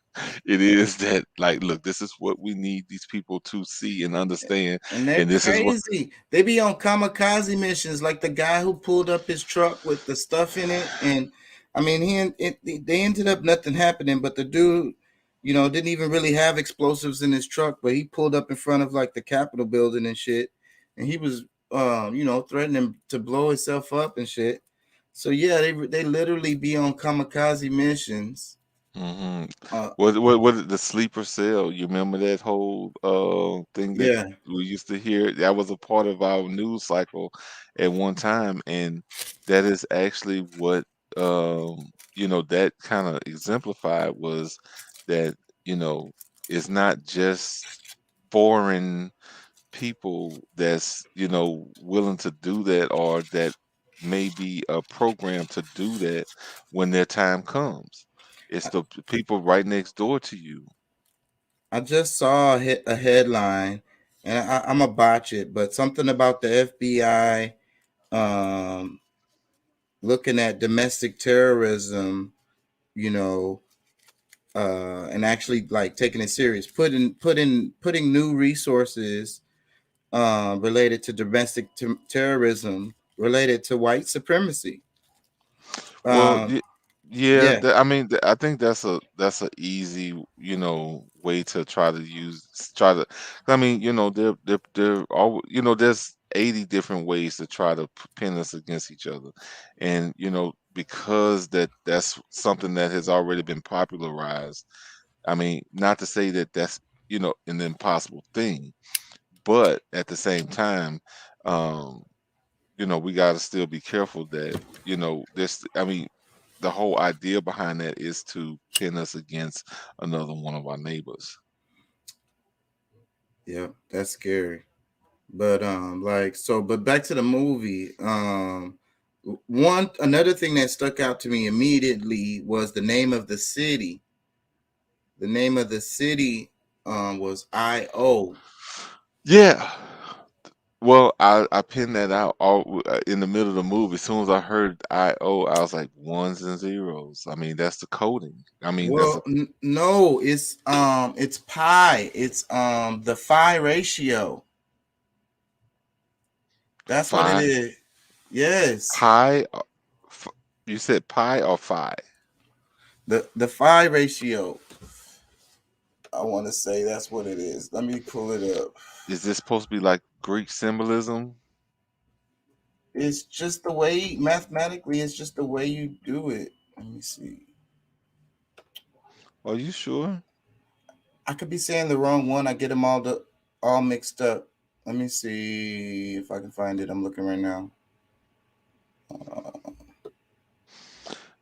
it is, that, like, look, this is what we need these people to see and understand, And they're and this is what. crazy. They be on kamikaze missions, like the guy who pulled up his truck with the stuff in it. And I mean, they ended up nothing happening, but the dude, didn't even really have explosives in his truck, but he pulled up in front of like the Capitol building and shit, and he was, threatening to blow himself up and shit. So yeah, they literally be on kamikaze missions. Hmm. Uh, What the sleeper cell? You remember that whole thing that yeah, we used to hear? That was a part of our news cycle at one time, and that is actually what, that kind of exemplified, was that, you know it's not just foreign people that's, willing to do that, or that may be a program to do that when their time comes. It's the people right next door to you. I just saw a headline, and I'm gonna botch it, but something about the FBI um, looking at domestic terrorism, you know, and actually like taking it serious, putting new resources related to domestic terrorism related to white supremacy. Well, Um, yeah, yeah, I mean, I think that's a easy, way to try to try to. I mean, they're all, there's 80 different ways to try to pin us against each other, and because that's something that has already been popularized. I mean, not to say that that's, an impossible thing, but at the same time, um, we got to still be careful that, this, I mean, the whole idea behind that is to pin us against another one of our neighbors. yeah, that's scary. But but back to the movie. One another thing that stuck out to me immediately was the name of the city. The name of the city was I.O. Yeah. Well, I pinned that out all in the middle of the movie. As soon as I heard IO, I was like, ones and zeros. I mean, that's the coding. I mean, that's a Well, no, it's pi. It's the phi ratio. That's what it phi. is. Yes, Pi. F- You said pi or phi? the phi ratio. I want to say that's what it is. Let me pull it up. Is this supposed to be like Greek symbolism? It's just the way mathematically. It's just the way you do it. Let me see. Are you sure? I could be saying the wrong one. I get them all mixed up. Let me see if I can find it. I'm looking right now. Uh,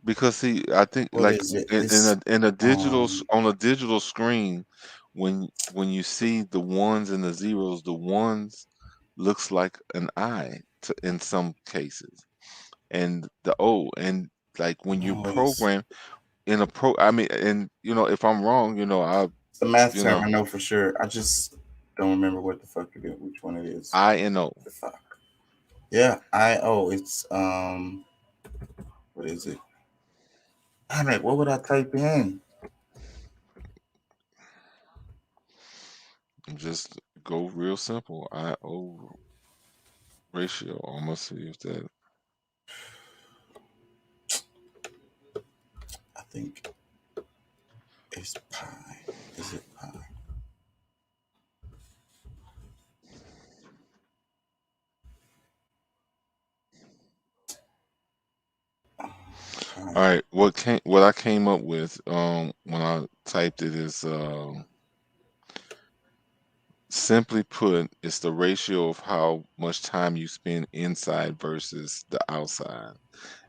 Because see, I think, what like, is it? in It's a digital um. on a digital screen, when you see the ones and the zeros, the ones looks like an I in some cases, and the O, and like when you No, it's program in a I mean, and if I'm wrong, it's a math you term. know I know for sure. I just don't remember what the fuck it is. Which one it is? I and O. The fuck. Yeah, I. It's What is it? Damn it! What would I type in? Just go real simple. I-O ratio. I'm gonna see if that. think it's pi. Is it pi? All Pi. right, what I came up with when I typed it is simply put, it's the ratio of how much time you spend inside versus the outside.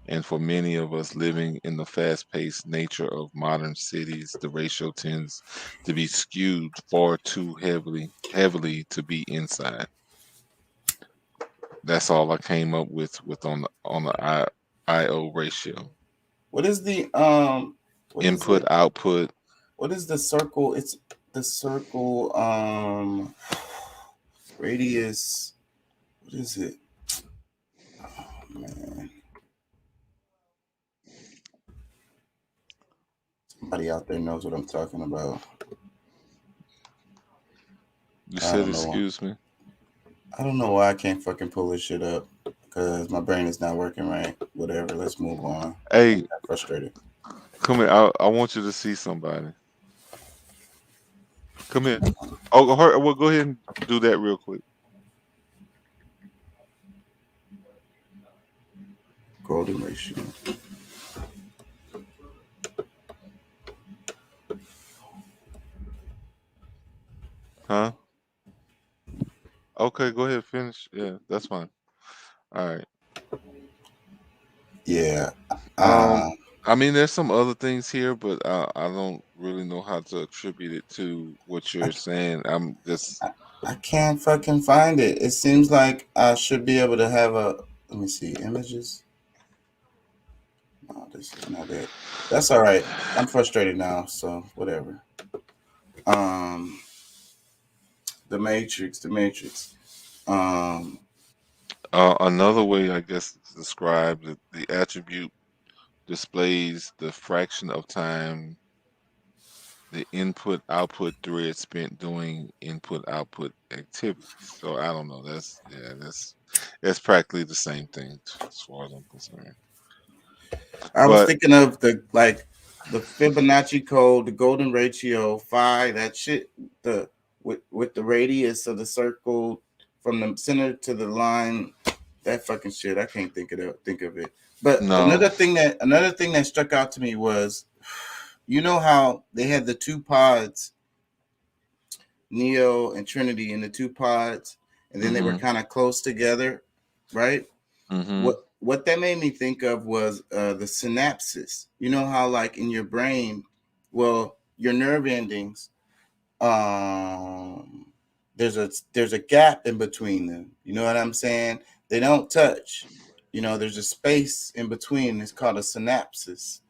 And for many of us living in the fast-paced nature of modern cities, the ratio tends to be skewed far too heavily to be inside. That's all I came up with on the IO ratio. What is the what is Input it? output. What is the circle? It's the circle radius. What is it? Oh man. Somebody out there knows what I'm talking about. You I said don't know. excuse me. I don't know why I can't fucking pull this shit up because my brain is not working right. Whatever. Let's move on. I'm Hey, frustrated. come here. I want you to see somebody. Come here. Oh, well, go ahead and do that real quick. Golden ratio. Huh? Okay, go ahead, finish. Yeah, that's fine. All right. Yeah. Um, Uh, I mean, there's some other things here, but I don't really know how to attribute it to what I, you're saying. I'm just I can't fucking find it. It seems like I should be able to have a. Let me see. Images. No, this is not it. That's all right. I'm frustrated now, so whatever. Um, the Matrix. The Matrix. Um, another way, I guess, to describe the attribute displays the fraction of time the input output thread spent doing input output activities. So I don't know. That's practically the same thing as far as I'm concerned. I was But thinking of the Fibonacci code, the golden ratio, phi, that shit, the with the radius of the circle from the center to the line, that fucking shit. I can't think of it. But no. another thing that struck out to me was, you know how they had the two pods, Neo and Trinity, in the two pods, and then they were Mhm. kind of close together, right? Mhm. What that made me think of was the synapses. You know how like in your brain, well, your nerve endings, um, there's a gap in between them. You know what I'm saying? They don't touch. You know, there's a space in between. It's called a synapses,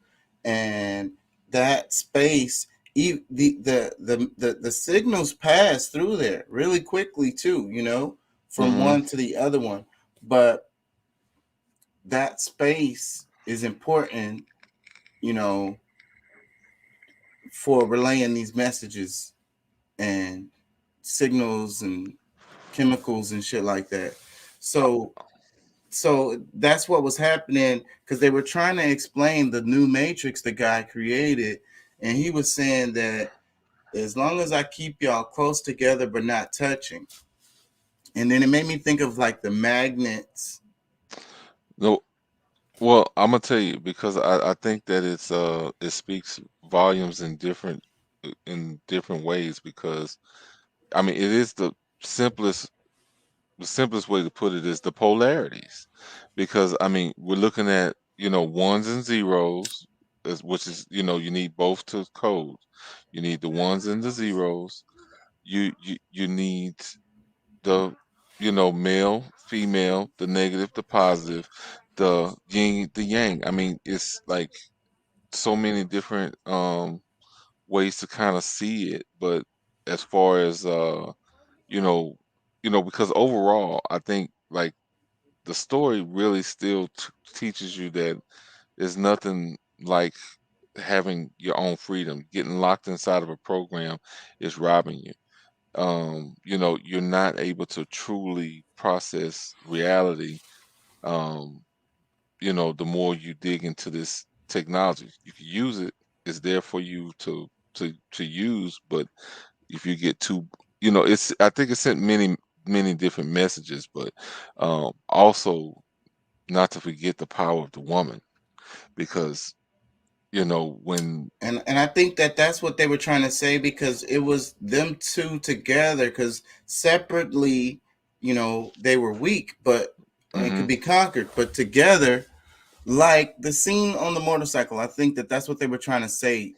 and that space, the signals pass through there really quickly too. You know, from Mhm. one to the other one, but that space is important, you know, for relaying these messages and signals and chemicals and shit like that. So that's what was happening because they were trying to explain the new matrix the guy created, and he was saying that as long as I keep y'all close together but not touching, and then it made me think of like the magnets. No. Well, I'm gonna tell you because I think that it speaks volumes in different ways because I mean it is simplest the simplest way to put it is the polarities because I mean we're looking at ones and zeros which is you need both to code. You need the ones and the zeros. You need the male, female, the negative, the positive, the yin, the yang. I mean it's like so many different ways to kind of see it, but as far as you know because overall I think like the story really still teaches you that there's nothing like having your own freedom. Getting locked inside of a program is robbing you. You're not able to truly process reality. um the more you dig into this technology, you can use it, It's there for you to use, but if you get too, you know, it's I think it sent many different messages, but also not to forget the power of the woman, because when And I think that that's what they were trying to say, because it was them two together. Because separately, they were weak, but and could hmm be conquered. But together, like the scene on the motorcycle, I think that that's what they were trying to say.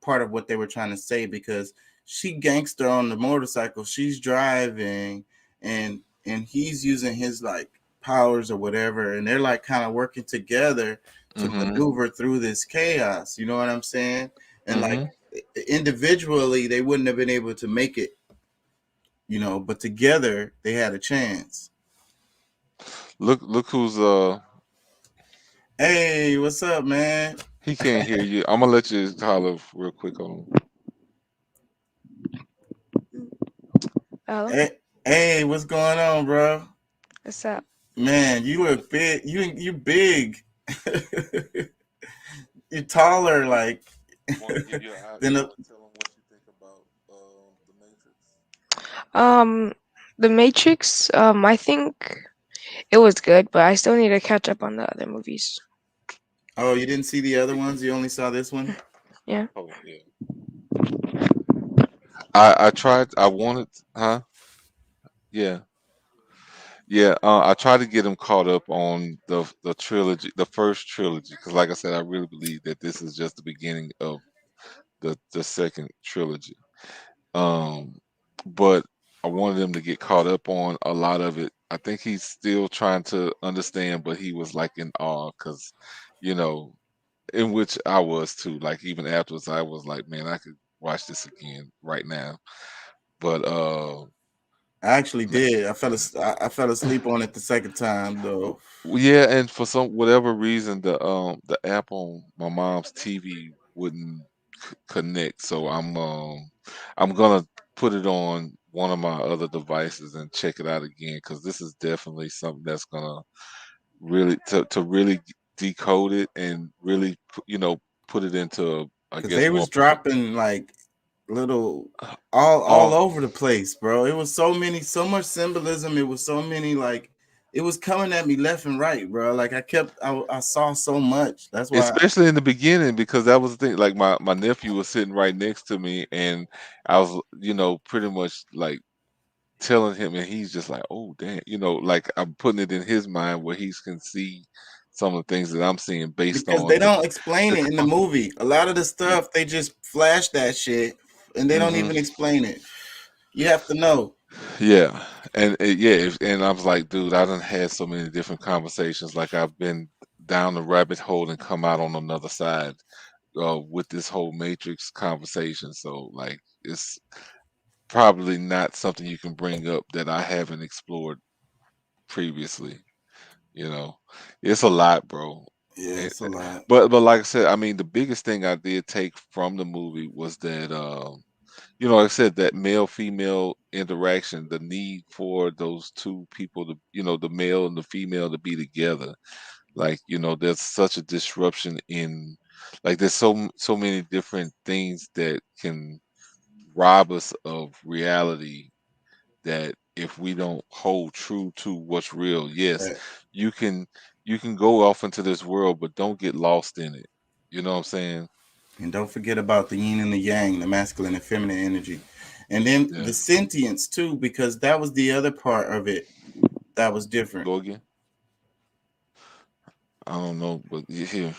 Part of what they were trying to say, because she gangster on the motorcycle, she's driving, and he's using his like powers or whatever, and they're like kind of working together to hmm maneuver through this chaos, you know what I'm saying? And like hmm individually they wouldn't have been able to make it, but together they had a chance. look who's Hey, what's up, man? he can't hear you. I'm gonna let you holler real quick on Hello? Hey, what's going on, bro? What's up? Man, you look big. You big. You're taller, like Want to give your than you a. want to tell them what you think about the Matrix? Um, The Matrix, I think it was good, but I still need to catch up on the other movies. Oh, you didn't see the other ones? You only saw this one? Yeah. Oh yeah. I tried. I wanted, huh? Yeah, yeah. I tried to get him caught up on the trilogy, the first trilogy, because like I said, I really believe that this is just the beginning of the second trilogy. Um, but I wanted him to get caught up on a lot of it. I think he's still trying to understand, but he was like in awe because, you know, in which I was too. Like even afterwards, I was like, man, I could watch this again right now. But I actually did. I fell asleep on it the second time though. yeah, and for some whatever reason, the app on my mom's TV wouldn't connect, so I'm gonna put it on one of my other devices and check it out again, because this is definitely something that's gonna really to really decode it and really put it into, I Cause guess, they more was dropping like little all all over the place, bro. It was so much symbolism. It was so many like it was coming at me left and right, bro. Like I saw so much. That's why. especially in the beginning, because that was the thing. Like my nephew was sitting right next to me, and I was pretty much like telling him, and he's just like, "Oh, damn!" Like I'm putting it in his mind where he can see some of the things that I'm seeing based Because on they don't explain the it in the movie. A lot of the stuff they just flash that shit and they don't hmm even explain it. You have to know. yeah, and and I was like, dude, I done had so many different conversations. Like I've been down the rabbit hole and come out on another side with this whole Matrix conversation. So like, it's probably not something you can bring up that I haven't explored previously. You know, it's a lot, bro. Yeah, And- it's a lot. but like I said, I mean, the biggest thing I did take from the movie was that like I said, that male female interaction, the need for those two people to, the male and the female to be together. Like, there's such a disruption in, like, there's so many different things that can rob us of reality, that if we don't hold true to what's real, yes, Right. you can you can go off into this world, but don't get lost in it. You know what I'm saying? And don't forget about the yin and the yang, the masculine and feminine energy. And then Yeah. the sentience too, because that was the other part of it that was different. Go again. I don't know, but yeah.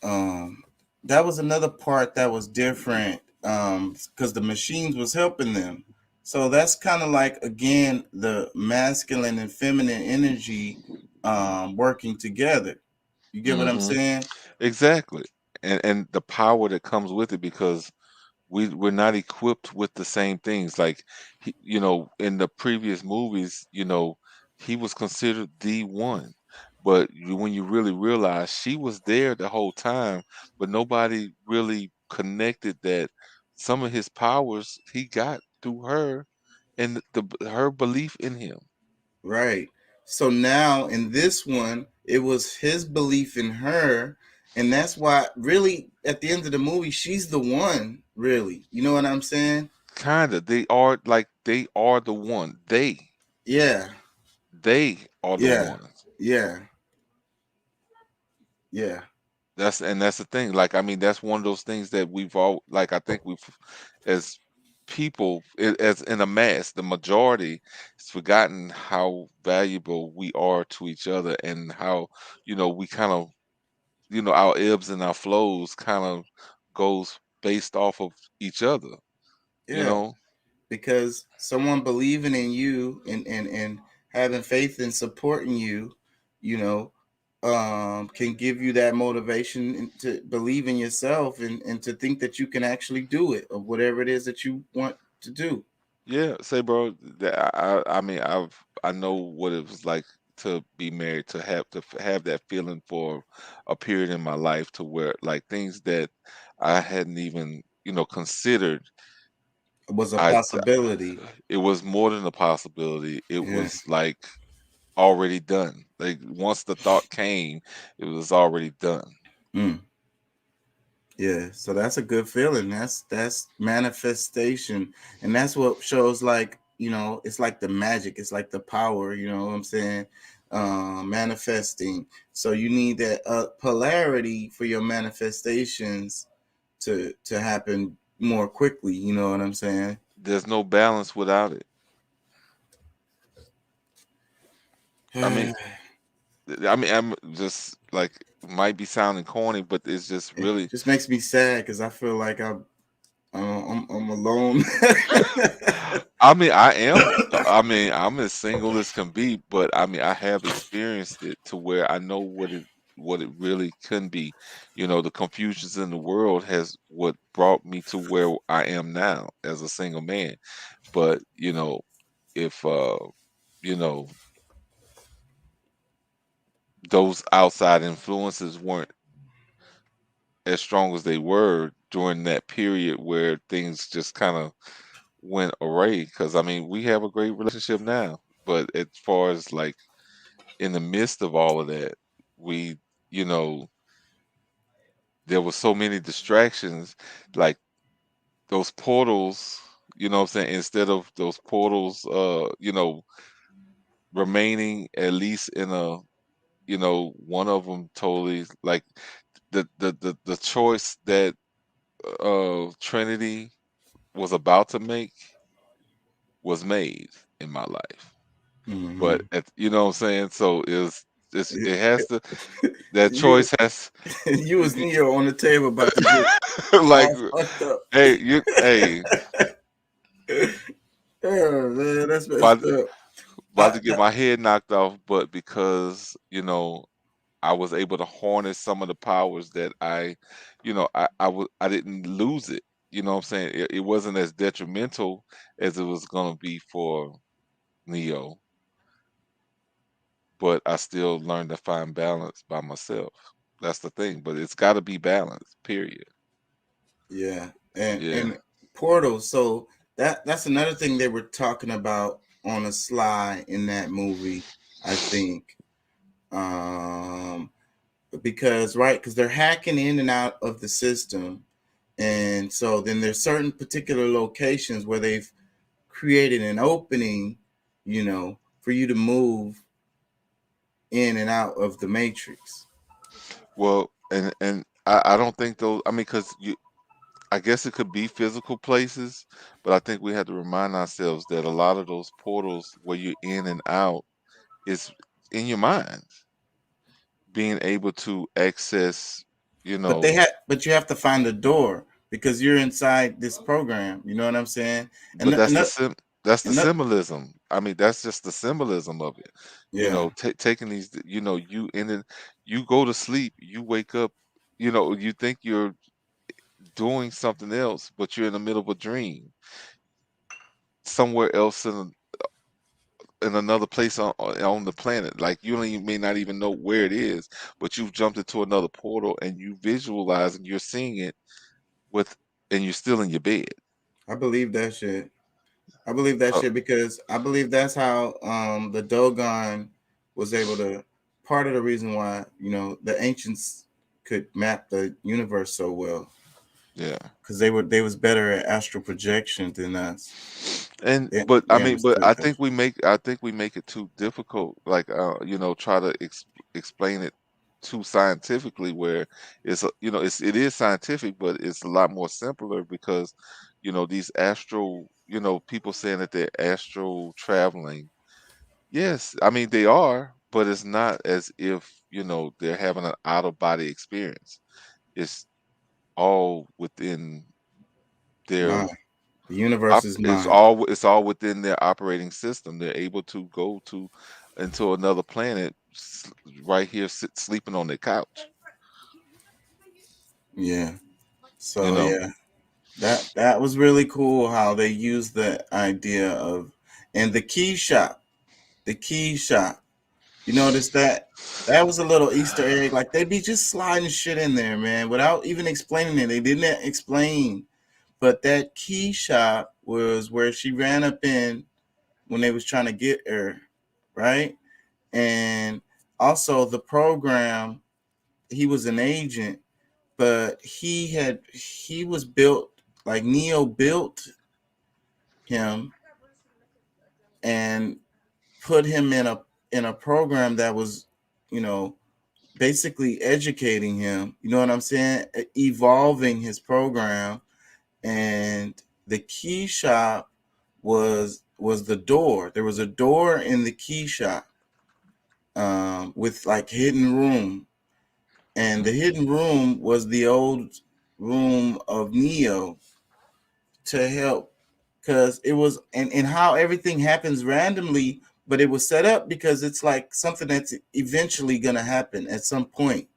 Um that was another part that was different, because the machines was helping them. So that's kind of like again the masculine and feminine energy working together. You get what I'm hmm saying? Exactly. And the power that comes with it, because we're not equipped with the same things. Like in the previous movies, he was considered the one. But when you really realize she was there the whole time, but nobody really connected that some of his powers he got through her, and her belief in him. Right. So now in this one, it was his belief in her, And that's why, really, at the end of the movie, she's the one. Really, you know what I'm saying? Kinda. They are the one. Yeah, They are the yeah, ones. yeah, yeah, That's the thing. Like, I mean, that's one of those things that we've all, like, I think we've, as people, as in a mass, the majority has forgotten how valuable we are to each other, and how, we kind of, our ebbs and our flows kind of goes based off of each other, you yeah. know? Because someone believing in you and having faith and supporting you, you know, can give you that motivation to believe in yourself and to think that you can actually do it, or whatever it is that you want to do. Yeah, say, bro, that I mean, I know what it was like to be married, to have that feeling for a period in my life, to where, like, things that I hadn't even, considered. It was a I possibility. It was more than a possibility. It Yeah. was like already done. Like, once the thought came, it was already done. Mm. Yeah, so that's a good feeling. That's manifestation, and that's what shows, like, it's like the magic. It's like the power. You know what I'm saying? Manifesting. So you need that polarity for your manifestations to happen more quickly. You know what I'm saying? There's no balance without it. I mean, it I'm just like, might be sounding corny, but it's just really. just makes me sad because I feel like I'm alone. I mean, I am. I mean, I'm as single as can be, but I mean, I have experienced it to where I know what it really can be. The confusions in the world has what brought me to where I am now as a single man. But, if you know, those outside influences weren't as strong as they were during that period where things just kind of went awry, because I mean, we have a great relationship now, but as far as, like, in the midst of all of that, we, you know, there were so many distractions, like those portals, what I'm saying, instead of those portals, remaining at least in a, one of them totally, like, the choice that Trinity was about to make was made in my life. But Hmm. you know what I'm saying? So it has to, that you choice has, you was Neo on the table about to get like, all fucked up. hey, Oh man, that's about messed up. about to get my head knocked off, but because, I was able to harness some of the powers that I didn't lose it. You know what I'm saying? It wasn't as detrimental as it was gonna be for Neo, but I still learned to find balance by myself. That's the thing. But it's got to be balanced. Period. Yeah, and Yeah. portals. So that's another thing they were talking about on a slide in that movie, I think. Um, because right, because they're hacking in and out of the system, and so then there's certain particular locations where they've created an opening, for you to move in and out of the matrix. Well, and I don't think those. I mean, because I guess it could be physical places, but I think we have to remind ourselves that a lot of those portals where you're in and out is in your mind, being able to access. You But know, but you have to find the door because you're inside this program. You know what I'm saying? And but that's the that's the and that, symbolism. I mean, that's just the symbolism of it. yeah, Taking these, you in it, you go to sleep, you wake up, you think you're doing something else, but you're in the middle of a dream somewhere else in another place on the planet. Like, may not even know where it is, but you've jumped into another portal and you visualize and you're seeing it with, and you're still in your bed. I believe that shit. I believe that So, shit because I believe that's how the Dogon was able to. Part of the reason why the ancients could map the universe so well Yeah. because they was better at astral projection than us. And but I They mean, but understood that. I think we make it too difficult. Like try to explain it too scientifically, where it is scientific, but it's a lot more simpler because these astral people saying that they're astral traveling. Yes, I mean they are, but it's not as if they're having an out of body experience. It's all within their Mind. The universe is it's mind. all within their operating system. They're able to go to into another planet right here sleeping on their couch. Yeah. You So know. yeah, that was really cool how they used the idea of and the key shop. The key shop. You notice that that was a little Easter egg. Like they be just sliding shit in there, man, without even explaining it. They didn't explain, but that key shop was where she ran up in when they was trying to get her, right? And also the program, he was an agent, but he was built like Neo built him and put him in a program that was, you know, basically educating him. You know what I'm saying? Evolving his program, and the key shop was the door. There was a door in the key shop with like hidden room, and the Mhm. hidden room was the old room of Neo to help because it was and how everything happens randomly, but it was set up because it's like something that's eventually gonna happen at some point.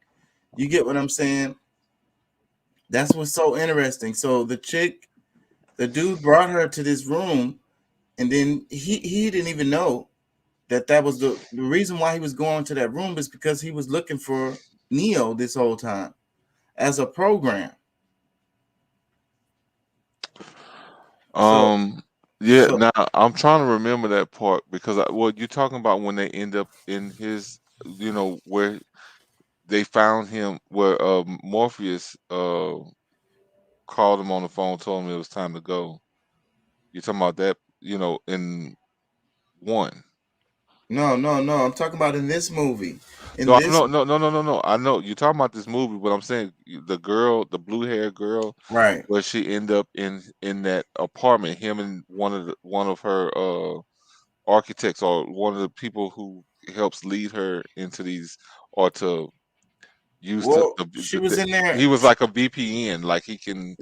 You get what I'm saying? That's what's so interesting. So the dude brought her to this room, and then he didn't even know that was the reason why he was going to that room is because he was looking for Neo this whole time as a program. So Um. Yeah. so Now I'm trying to remember that part because you're talking about when they end up in his, where they found him, where Morpheus called him on the phone, told him it was time to go. You're talking about that, in one. no, I'm talking about in this movie. In No, this no. I know you're talking about this movie, but I'm saying the girl, the blue hair girl, right. where she end up in that apartment, him and one of her architects or one of the people who helps lead her into these or to use Well, she was in there. he was like a VPN, like he can.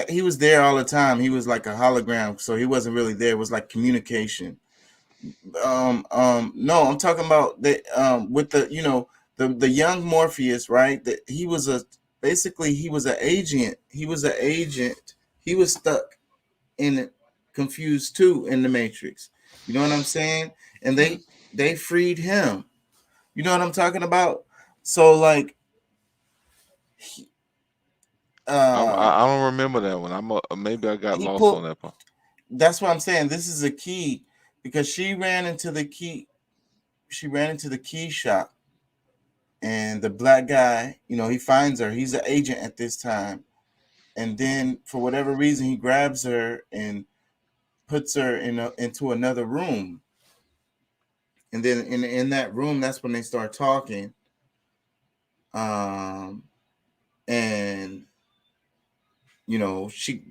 He was there all the time. He was like a hologram, so he wasn't really there. It was like communication. No, I'm talking about the with the the young Morpheus, right? That he was a basically he was an agent. He was an agent. He was stuck in it, confused too in the Matrix. You know what I'm saying? And Mm. they freed him. You know what I'm talking about? So like he, I don't remember that one. Maybe I got he lost on pulled. that part. That's what I'm saying. This is a key because she ran into the key. She ran into the key shop, and the black guy, he finds her. He's an agent at this time, and then for whatever reason, he grabs her and puts her into another room, and then in that room, that's when they start talking. Um, and she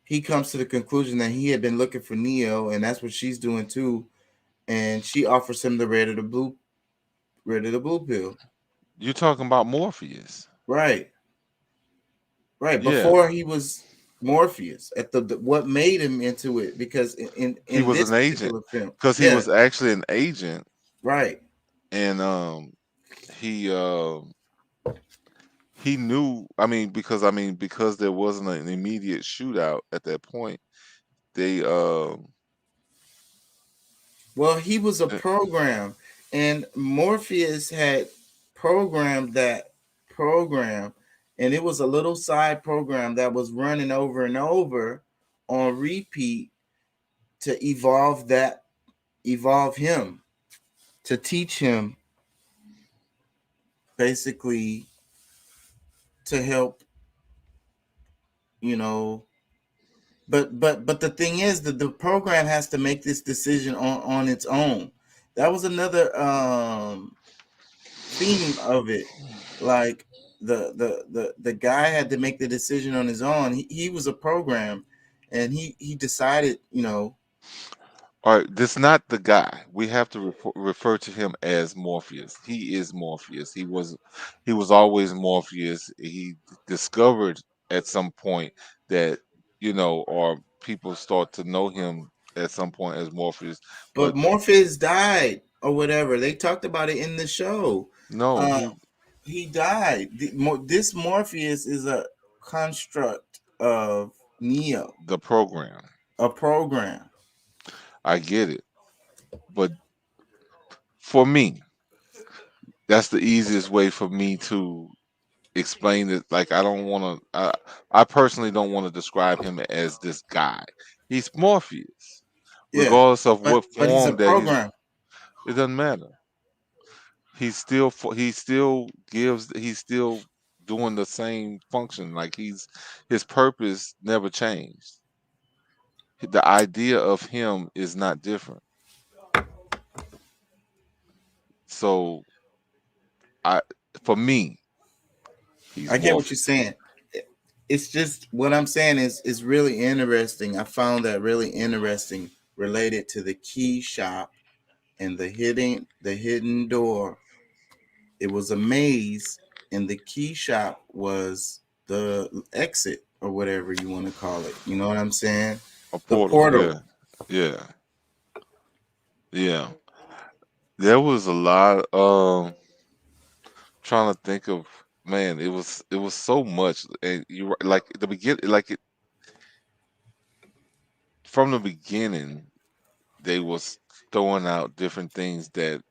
he comes to the conclusion that he had been looking for Neo, and that's what she's doing too. And she offers him the red of the blue pill. You're talking about Morpheus. Right, right. Yeah, Before he was Morpheus, at the what made him into it, because he in was this an agent particular film, because he yeah, was actually an agent, right. and he he knew. I mean, because there wasn't an immediate shootout at that point. They Well, he was a uh, program, and Morpheus had programmed that program, and it was a little side program that was running over and over on repeat to evolve him, to teach him basically to help, you know. But the thing is that the program has to make this decision on its own. That was another theme of it. Like the guy had to make the decision on his own. He was a program, and he decided, you know. All right, this not the guy. We have to refer to him as Morpheus. He is Morpheus. He was always Morpheus. He discovered at some point that or people start to know him at some point as Morpheus. But But Morpheus died or whatever. They talked about it in the show. no, Uh, he he died. This Morpheus is a construct of Neo, the program. a program. I get it, but for me, that's the easiest way for me to explain it. Like I don't want to. I personally don't want to describe him as this guy. He's Morpheus, Yeah, regardless of but what he's a form that he's. program. It doesn't matter. He still gives. He's still doing the same function. Like his purpose never changed. The idea of him is not different. So I, for me, he's I get what you're Morpheus. saying. It's just what I'm saying is really interesting. I found that really interesting related to the key shop and the hidden door. It was a maze, and the key shop was the exit or whatever you want to call it. You know what I'm saying? A The portal. portal. Yeah, yeah, yeah. There was a lot. Trying to think of, man. It was so much, and like the begin like it from the beginning. They was throwing out different things that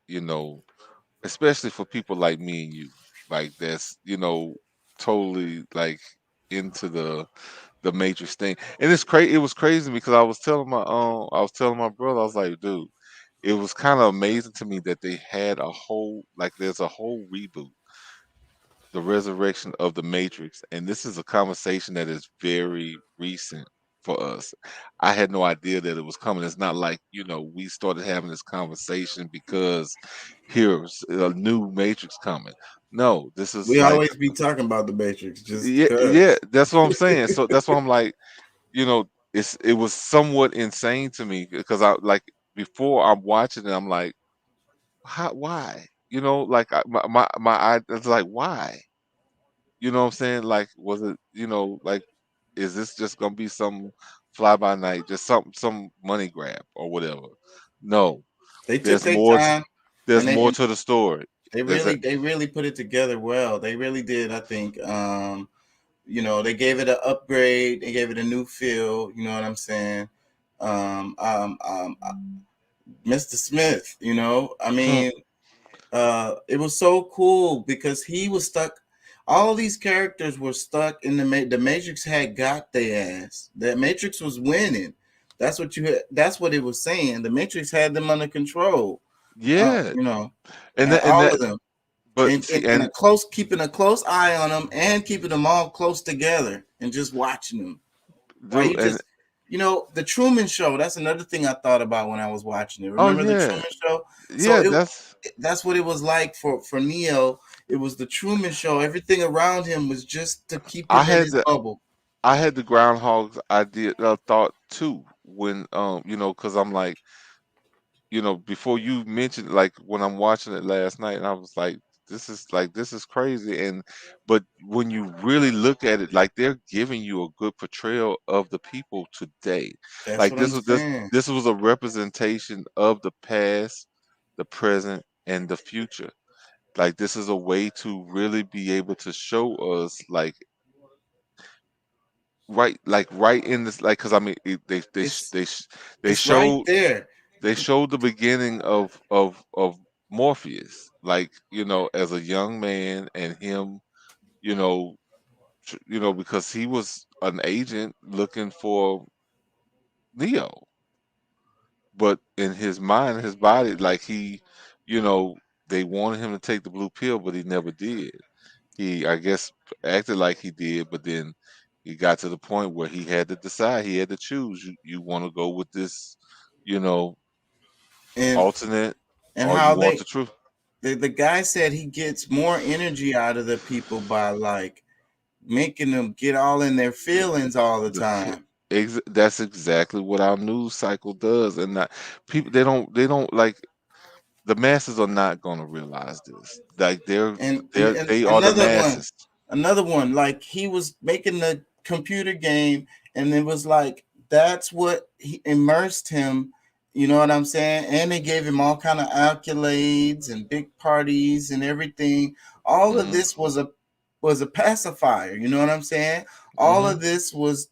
especially for people like me and you, like that's totally like into the Matrix thing. And it's crazy. It was crazy because I was telling my brother, I was like, dude, it was kind of amazing to me that they had a whole like there's a whole reboot, the resurrection of the Matrix, and this is a conversation that is very recent for us. I had no idea that it was coming. It's not like we started having this conversation because here's a new Matrix coming. No, this is We like always be talking about the Matrix just yeah, yeah. cause. That's what I'm saying. So that's why I'm like, it was somewhat insane to me because I like before I'm watching it, I'm like, why? Like it's like why? You know what I'm saying? Like, was it, like, is this just gonna be some fly by night, just some money grab or whatever? No, They took there's their more. time, There's and they more and to the story. they There's really a they really put it together well. They really did. I think. They gave it an upgrade. They gave it a new feel. You know what I'm saying? Um, um, um, Mr. Smith. I hmm, mean, it was so cool because he was stuck. All these characters were stuck in the Matrix had got their ass. The Matrix was winning. That's what you had. That's what it was saying. The Matrix had them under control. yeah, You know, and and that and all that. of them, But and see, and and keeping a close eye on them, and keeping them all close together, and just watching them. Why dude, you and just, the Truman Show. That's another thing I thought about when I was watching it. oh Remember the yeah, Truman Show? So yeah. that's what it was like for Neo. It was the Truman Show. Everything around him was just to keep I him in had his the bubble. I had the groundhog's idea thought too when because I'm like before you mentioned like when I'm watching it last night, and I was like, this is crazy. But when you really look at it, like they're giving you a good portrayal of the people today. That's Like what this I'm was this saying. this was a representation of the past, the present, and the future. Like this is a way to really be able to show us right in this because I mean It's they it's right showed there. the beginning of Morpheus, like as a young man, and him, you know, because he was an agent looking for Neo, but in his mind, his body, like you know, they wanted him to take the blue pill, but he never did. He, I guess, acted like he did, but then he got to the point where he had to decide. He had to choose. You want to go with this, you know, and alternate, and or you how want the they truth? the guy said he gets more energy out of the people by like making them get all in their feelings all the The fi- time. That's exactly what our news cycle does, and not people. They don't like the masses are not going to realize this. Like And they are the another one, masses. like he was making the computer game, and it was like that's what he immersed him. You know what I'm saying? And they gave him all kind of accolades and big parties and everything. All of Hmm. this was a pacifier. You know what I'm saying? All Hmm. of this was,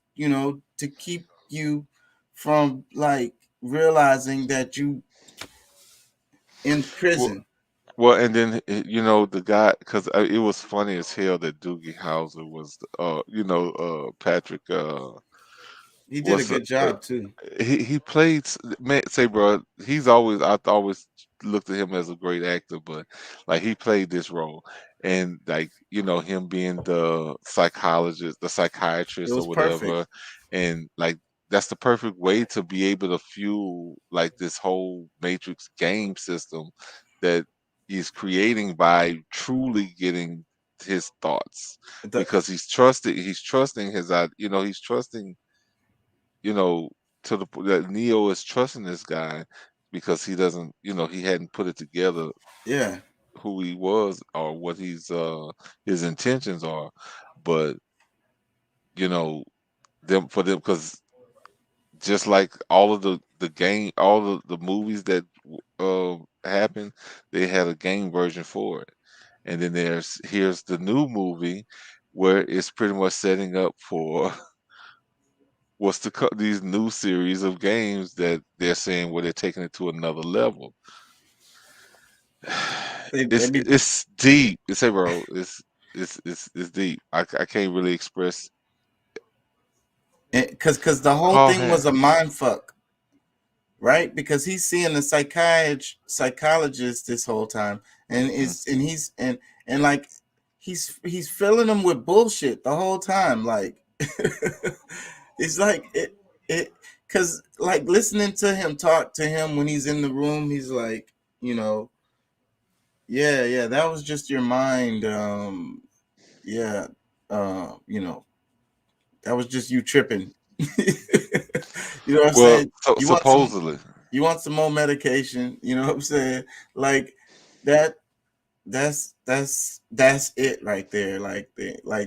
to keep you from like realizing that you in Well, prison. well, and then the guy, because it was funny as hell that Doogie Howser was, Patrick, He did a was good job too. he played man, say bro, I've always looked at him as a great actor, but like he played this role, and like him being the psychologist, the It psychiatrist or was perfect. whatever, and like that's the perfect way to be able to fuel like this whole Matrix game system that he's creating by truly getting his thoughts, The, because he's trusting he's trusting, you know, to that Neo is trusting this guy because he doesn't, he hadn't put it together yeah. who he was or what his intentions are. But, you know, them for them, because just like all of all of the movies that happened, they had a game version for it. And then here's the new movie where it's pretty much setting up for these new series of games that they're saying where they're taking it to another level. They It's be it's deep. It's Hey, bro. It's deep. I can't really express. because the whole Paul thing had. was a mind fuck, right? Because he's seeing the psychologist this whole time, and Hmm. is and he's and like he's filling them with bullshit the whole time. Like it's like it because like listening to him talk to him when he's in the room, he's like, you know, yeah, that was just your mind. Yeah, you know, that was just you tripping. You know what I'm Well, saying? so You want some supposedly, you want some more medication, you know what I'm saying? Like that that's it right there.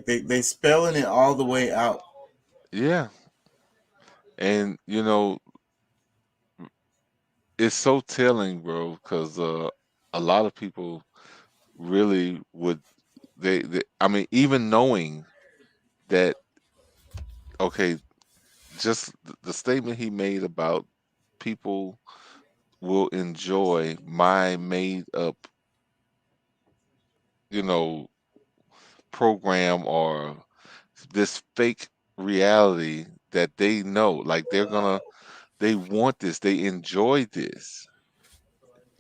They spelling it all the way out. yeah, and it's so telling, bro, because a lot of people really would I mean, even knowing that, okay, just the statement he made about people will enjoy my made up, you know, program or this fake reality that they know, like they want this, they enjoy this.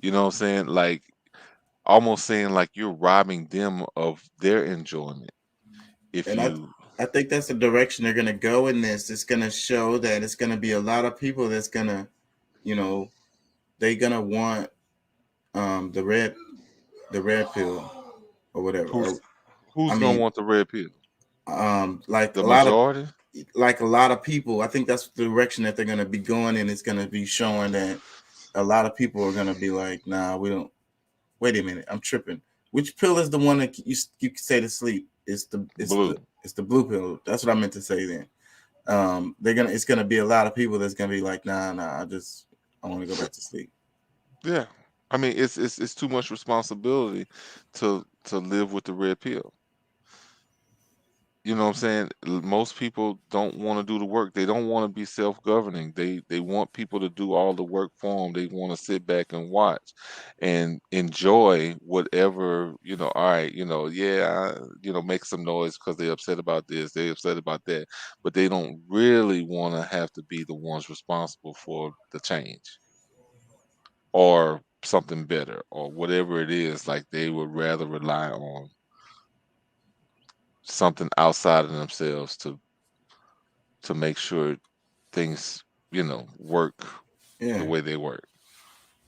You know what I'm saying? Like almost saying like you're robbing them of their enjoyment if And I think that's the direction they're gonna go in this. It's gonna show that it's gonna be a lot of people that's gonna, you know, they gonna want the red pill or whatever. who's Or I who's gonna mean, want the red pill? like The a lot of majority? people. I think that's the direction that they're going to be going, and it's going to be showing that a lot of people are going to be like, "Nah, we don't." Wait a minute, I'm tripping. Which pill is the one that you say to sleep? Blue. It's the blue pill. That's what I meant to say then. It's gonna be a lot of people that's gonna be like, nah, I want to go back to sleep. Yeah. I mean, it's too much responsibility to live with the red pill. You know what I'm saying? Most people don't want to do the work. They don't want to be self-governing. They want people to do all the work for them. They want to sit back and watch and enjoy whatever, all right, yeah, make some noise because they're upset about this, they're upset about that, but they don't really want to have to be the ones responsible for the change or something better or whatever it is. Like they would rather rely on. something outside of themselves to make sure things, work the Yeah, way they work.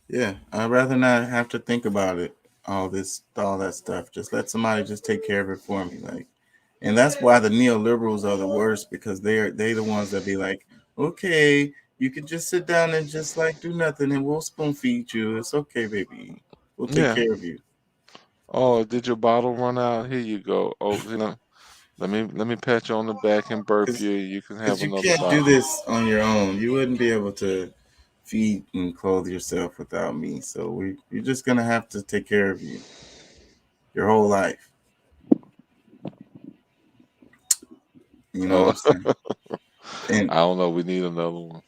yeah. I'd rather not have to think about it, all that stuff. Just let somebody just take care of it for me, like. And that's why the neoliberals are the worst because they the ones that be like, okay, you can just sit down and just like do nothing, and we'll spoon feed you. It's okay, baby. We'll take Yeah. care of you. Oh, did your bottle run out? Here you go. Oh, let me pat you on the back and burp Because you. You can have because you another can't do bottle. this on your own. You wouldn't be able to feed and clothe yourself without me. So you're just gonna have to take care of you your whole life. You know what Oh, I'm saying? And I don't know. We need another one.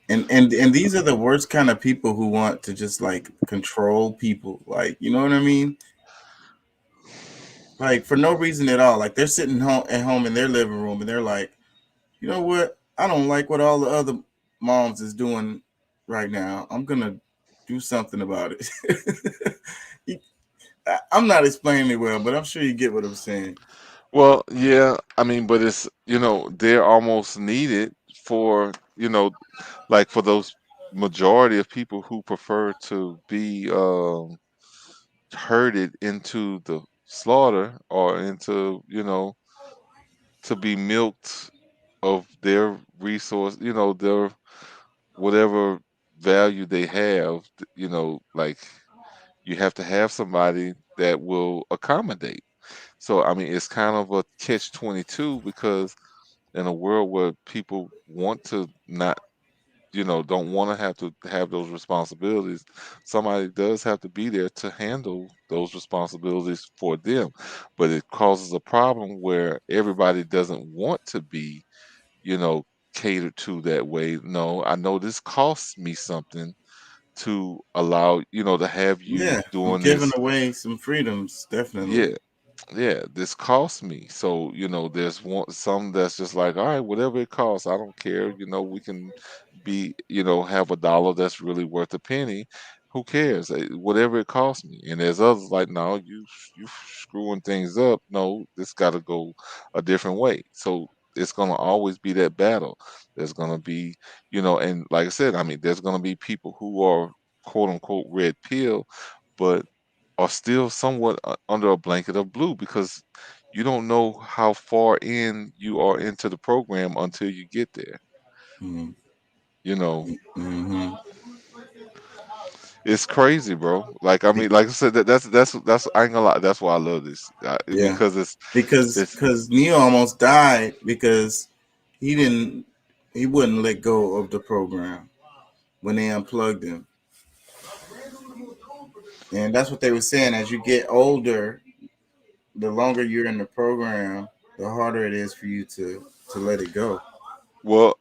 and these are the worst kind of people who want to just like control people. Like, you know what I mean? Like for no reason at all. Like they're sitting home at home in their living room and they're like, you know what? I don't like what all the other moms is doing right now. I'm gonna do something about it. I'm not explaining it well, but I'm sure you get what I'm saying. Well, yeah. I mean, but it's they're almost needed for like for those majority of people who prefer to be herded into the slaughter or into to be milked of their resource, their whatever value they have, like you have to have somebody that will accommodate. So I mean, it's kind of a catch 22 because in a world where people want to not, don't want to have those responsibilities, somebody does have to be there to handle those responsibilities for them. But it causes a problem where everybody doesn't want to be, you know, catered to that way. No, I know this costs me something to allow, to have you Yeah, I'm doing giving this. away some freedoms, definitely. Yeah, yeah, this costs me. So, there's some that's just like, all right, whatever it costs, I don't care. We can have a dollar that's really worth a penny. Who cares? Whatever it costs me. And there's others like, no, you screwing things up. No, this got to go a different way. So it's gonna always be that battle. There's gonna be, and like I said, I mean, there's gonna be people who are quote unquote red pill, but are still somewhat under a blanket of blue because you don't know how far in you are into the program until you get there. Mm-hmm. You know, Mm-hmm. it's crazy, bro. Like I mean, like I said, that's I ain't gonna lie. That's why I love this Yeah, because it's because Neo almost died because he didn't he wouldn't let go of the program when they unplugged him, and that's what they were saying. As you get older, the longer you're in the program, the harder it is for you to let it go well,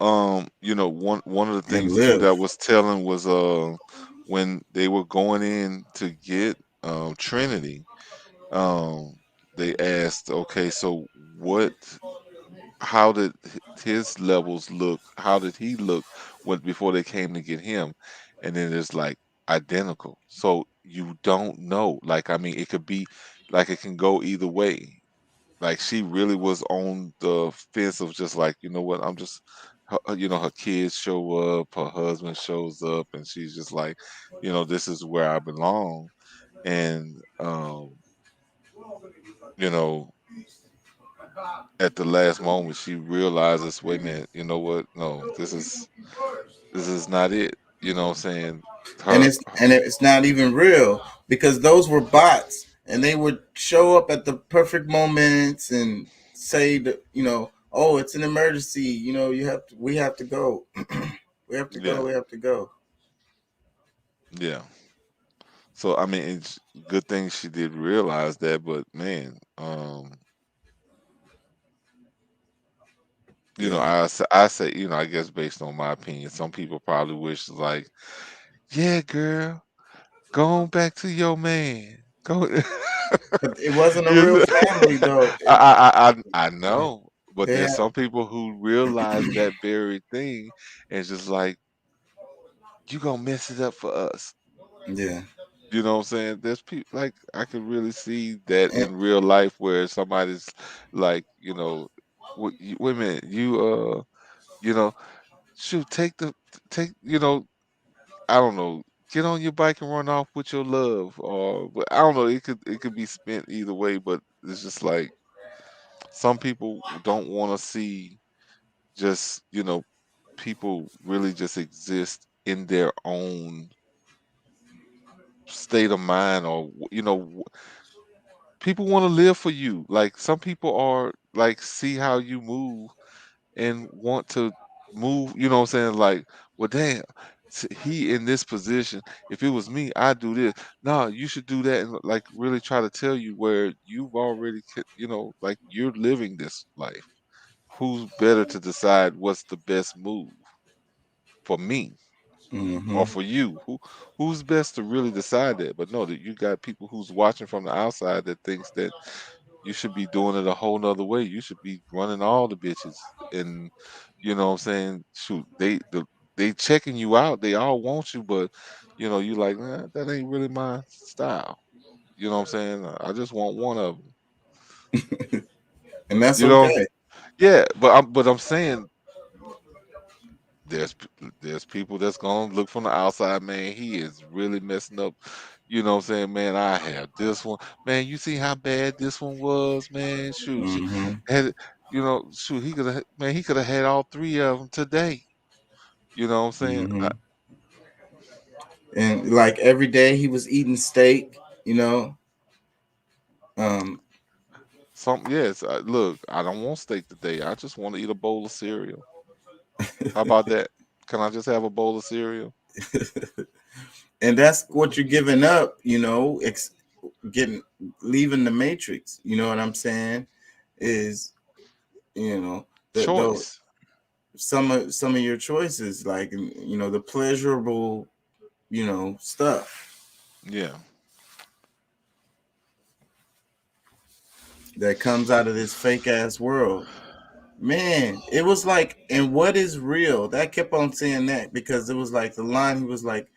one of the and things too live. that was telling was when they were going in to get Trinity, um they asked, okay, so what how did his levels look? How did he look when before they came to get him? And then it's like identical. So you don't know. Like I mean, it could be like it can go either way. Like she really was on the fence of just like, you know what, I'm just her kids show up, her husband shows up, and she's just like, this is where I belong. And you know, at the last moment she realizes, wait a minute, you know what? No, this is not it. You know what I'm saying? and Her, it's not even real because those were bots and they would show up at the perfect moments and say that oh, it's an emergency, we have to go. We have to go, yeah, we have to go. yeah. So I mean, it's good thing she did realize that, but man, Yeah, I say, I guess based on my opinion, some people probably wish like, yeah, girl, go on back to your man. Go. but it wasn't a Yes. real family though. I know, but They there's had some people who realize that very thing and just like, you gonna mess it up for us. yeah, You know what I'm saying? There's people like I could really see that And in real life where somebody's like, wait a minute, you know, shoot, take, I don't know, get on your bike and run off with your love, or but I don't know. It could be spent either way, but it's just like some people don't want to see just people really just exist in their own state of mind, or people want to live for you. Like some people are like see how you move and want to move, you know what I'm saying? Like, well, damn, he in this position. If it was me, I'd do this. No, you should do that, and like really try to tell you where you've already, like you're living this life. Who's better to decide what's the best move for me or hmm for you? Who's best to really decide that? But no, that you got people who's watching from the outside that thinks that you should be doing it a whole nother way. You should be running all the bitches, and you know what I'm saying? Shoot, they checking you out. They all want you, but you like, nah, that ain't really my style. You know what I'm saying? I just want one of them. and that's You know? okay. Yeah, but I'm saying there's people that's gonna look from the outside, man. He is really messing up. You know what I'm saying, man? I have this one, man. You see how bad this one was, man. Shoot, hmm had shoot, he could have had all three of them today. You know what I'm saying? hmm And like every day he was eating steak, um, Yes. Look, I don't want steak today. I just want to eat a bowl of cereal. How about that? Can I just have a bowl of cereal? and that's what you're giving up, getting leaving the matrix. You know what I'm saying? Is the Choice. some of your choices, like the pleasurable, stuff Yeah. that comes out of this fake ass world. Man, it was like, and what is real? That kept on saying that because it was like the line. He was like,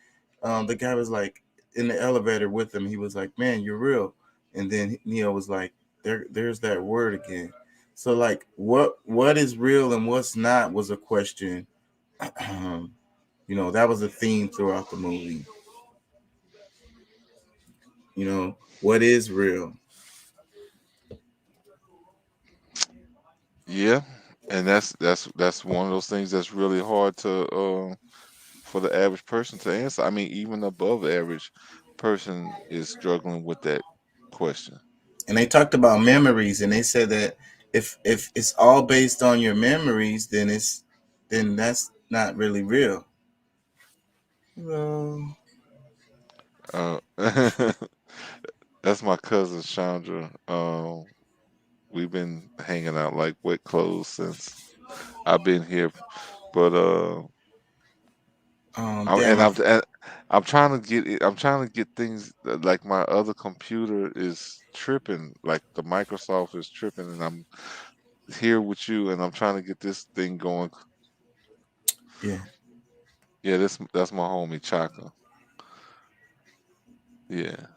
the guy was like in the elevator with him. He was like, "Man, you're real." And then Neo was like, "There's that word again." So like, what is real and what's not was a question. That was a theme throughout the movie. What is real? Yeah. And that's one of those things that's really hard to for the average person to answer. I mean, even above average person is struggling with that question. And they talked about memories, and they said that if it's all based on your memories, then that's not really real. Well, That's my cousin Chandra. We've been hanging out like wet clothes since I've been here, but I'm, damn, and I'm and I'm trying to get it. I'm trying to get things like my other computer is tripping, like the Microsoft is tripping, and I'm here with you, and I'm trying to get this thing going. yeah. Yeah, that's my homie Chaka. Yeah,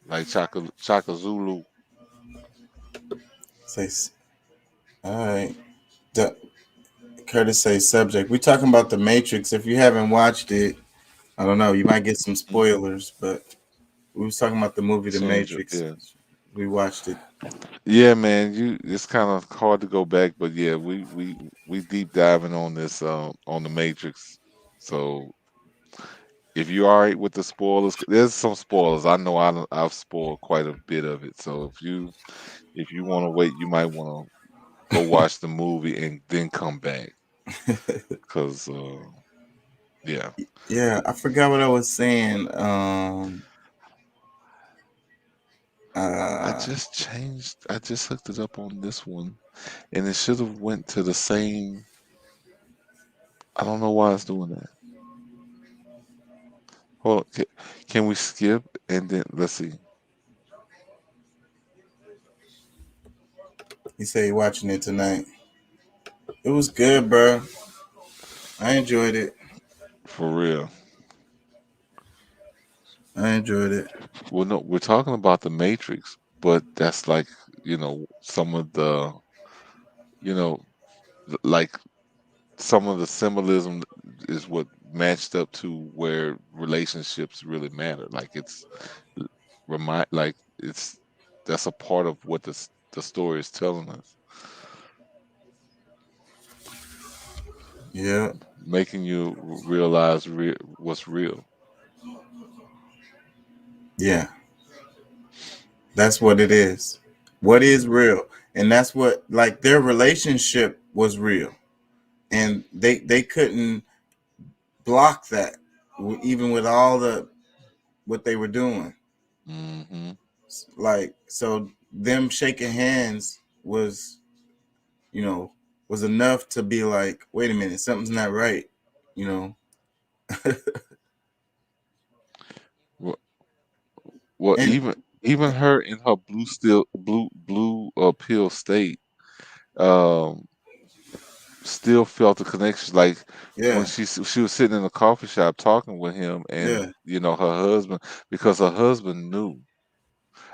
like Chaka Zulu. Say, all right. The, Curtis say subject. We're talking about the Matrix. If you haven't watched it, I don't know. You might get some Hmm. spoilers, but we was talking about the movie The Sandra. Matrix. Yeah, We watched it. yeah, man. It's kind of hard to go back, but yeah, we deep diving on this on the Matrix. So if you all right with the spoilers, there's some spoilers. I know I've spoiled quite a bit of it. So if you want to wait, you might want to go watch the movie and then come back. Cause yeah, Yeah, I forgot what I was saying. I Uh, just changed. I just hooked it up on this one, and it should have went to the same. I don't know why it's doing that. Hold on, can we skip and then let's see. he said he watching it tonight. It was good, bro. I enjoyed it. For real. I enjoyed it. Well, no, we're talking about the Matrix, but that's like, some of the, you know, like some of the symbolism is what matched up to where relationships really matter. Like it's like it's that's a part of what the story is telling us, Yeah, making you realize what's real. yeah, that's what it is. What is real, and that's what like their relationship was real, and they couldn't block that, even with all the what they were doing. Hmm. Like so, them shaking hands was you know was enough to be like, wait a minute, something's not right, you know. Well, well, And even her in her blue pill state, um, still felt the connection. Like when yeah, she was sitting in a coffee shop talking with him, and yeah, her husband, because her husband knew.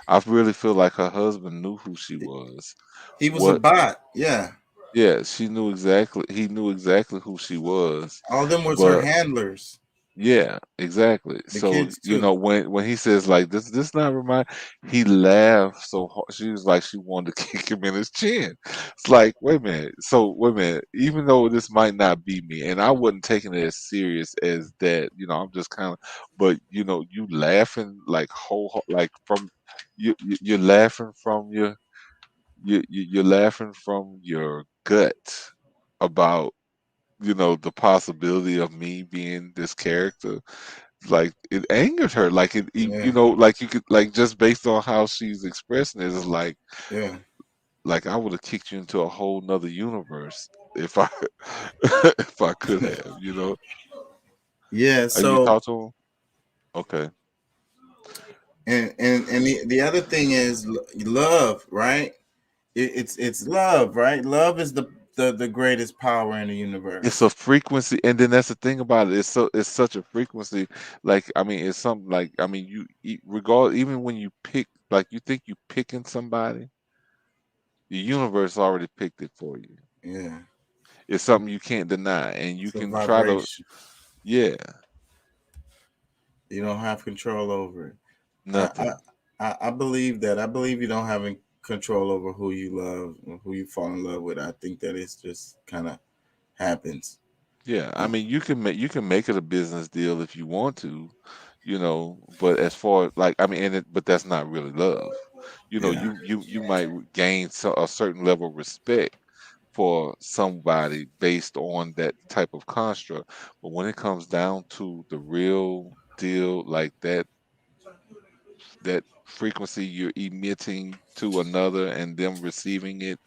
I really feel like her husband knew who she was. he was a What? bot. Yeah, Yeah, she knew exactly. He knew exactly who she was, all them was her but handlers, yeah, exactly. the So, kids too. when he says like this not remind, he laughed so hard. She was like she wanted to kick him in his chin. It's like, wait a minute. So wait a minute. Even though this might not be me, and I wasn't taking it as serious as that, I'm just kind of, but you laughing like like from you're laughing from you're laughing from your gut about the possibility of me being this character. Like it angered her, like Yeah, like you could, like, just based on how she's expressing it, it's yeah, like I would have kicked you into a whole nother universe if I if I could have, yeah. you So talk to him. Okay. and the other thing is love, right? It's love, right? Love is the greatest power in the It's universe. a frequency, and then that's the thing about it. It's such a frequency. Like, I mean, it's something like, I mean, regard, even when you pick, like, you think you picking somebody, the universe already picked it for you. Yeah, It's something you can't deny, and you it's a can try to, vibration. yeah, You don't have control over it. I nothing. I believe that. I believe you don't have control over who you love or who you fall in love with. I think that it's just kind of happens. Yeah, I Uh, mean, you can make it a business deal if you want to, but as far like, I mean, but that's not really love. yeah, You might gain a certain level of respect for somebody based on that type of construct. But when it comes down to the real deal, like that frequency you're emitting to another and them receiving it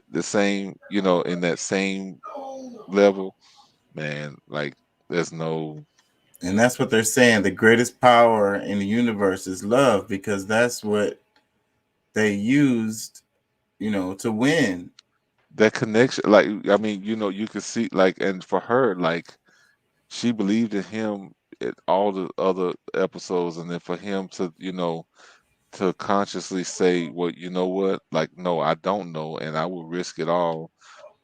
the same, in that same level, man, like there's no. and that's what they're saying. The greatest power in the universe is love because that's what they used, to win. That connection, like, I mean, you could see, like, and for her, like, she believed in him at all the other episodes, and then for him to, to consciously say, well, you know what, like, no, I don't know, and I will risk it all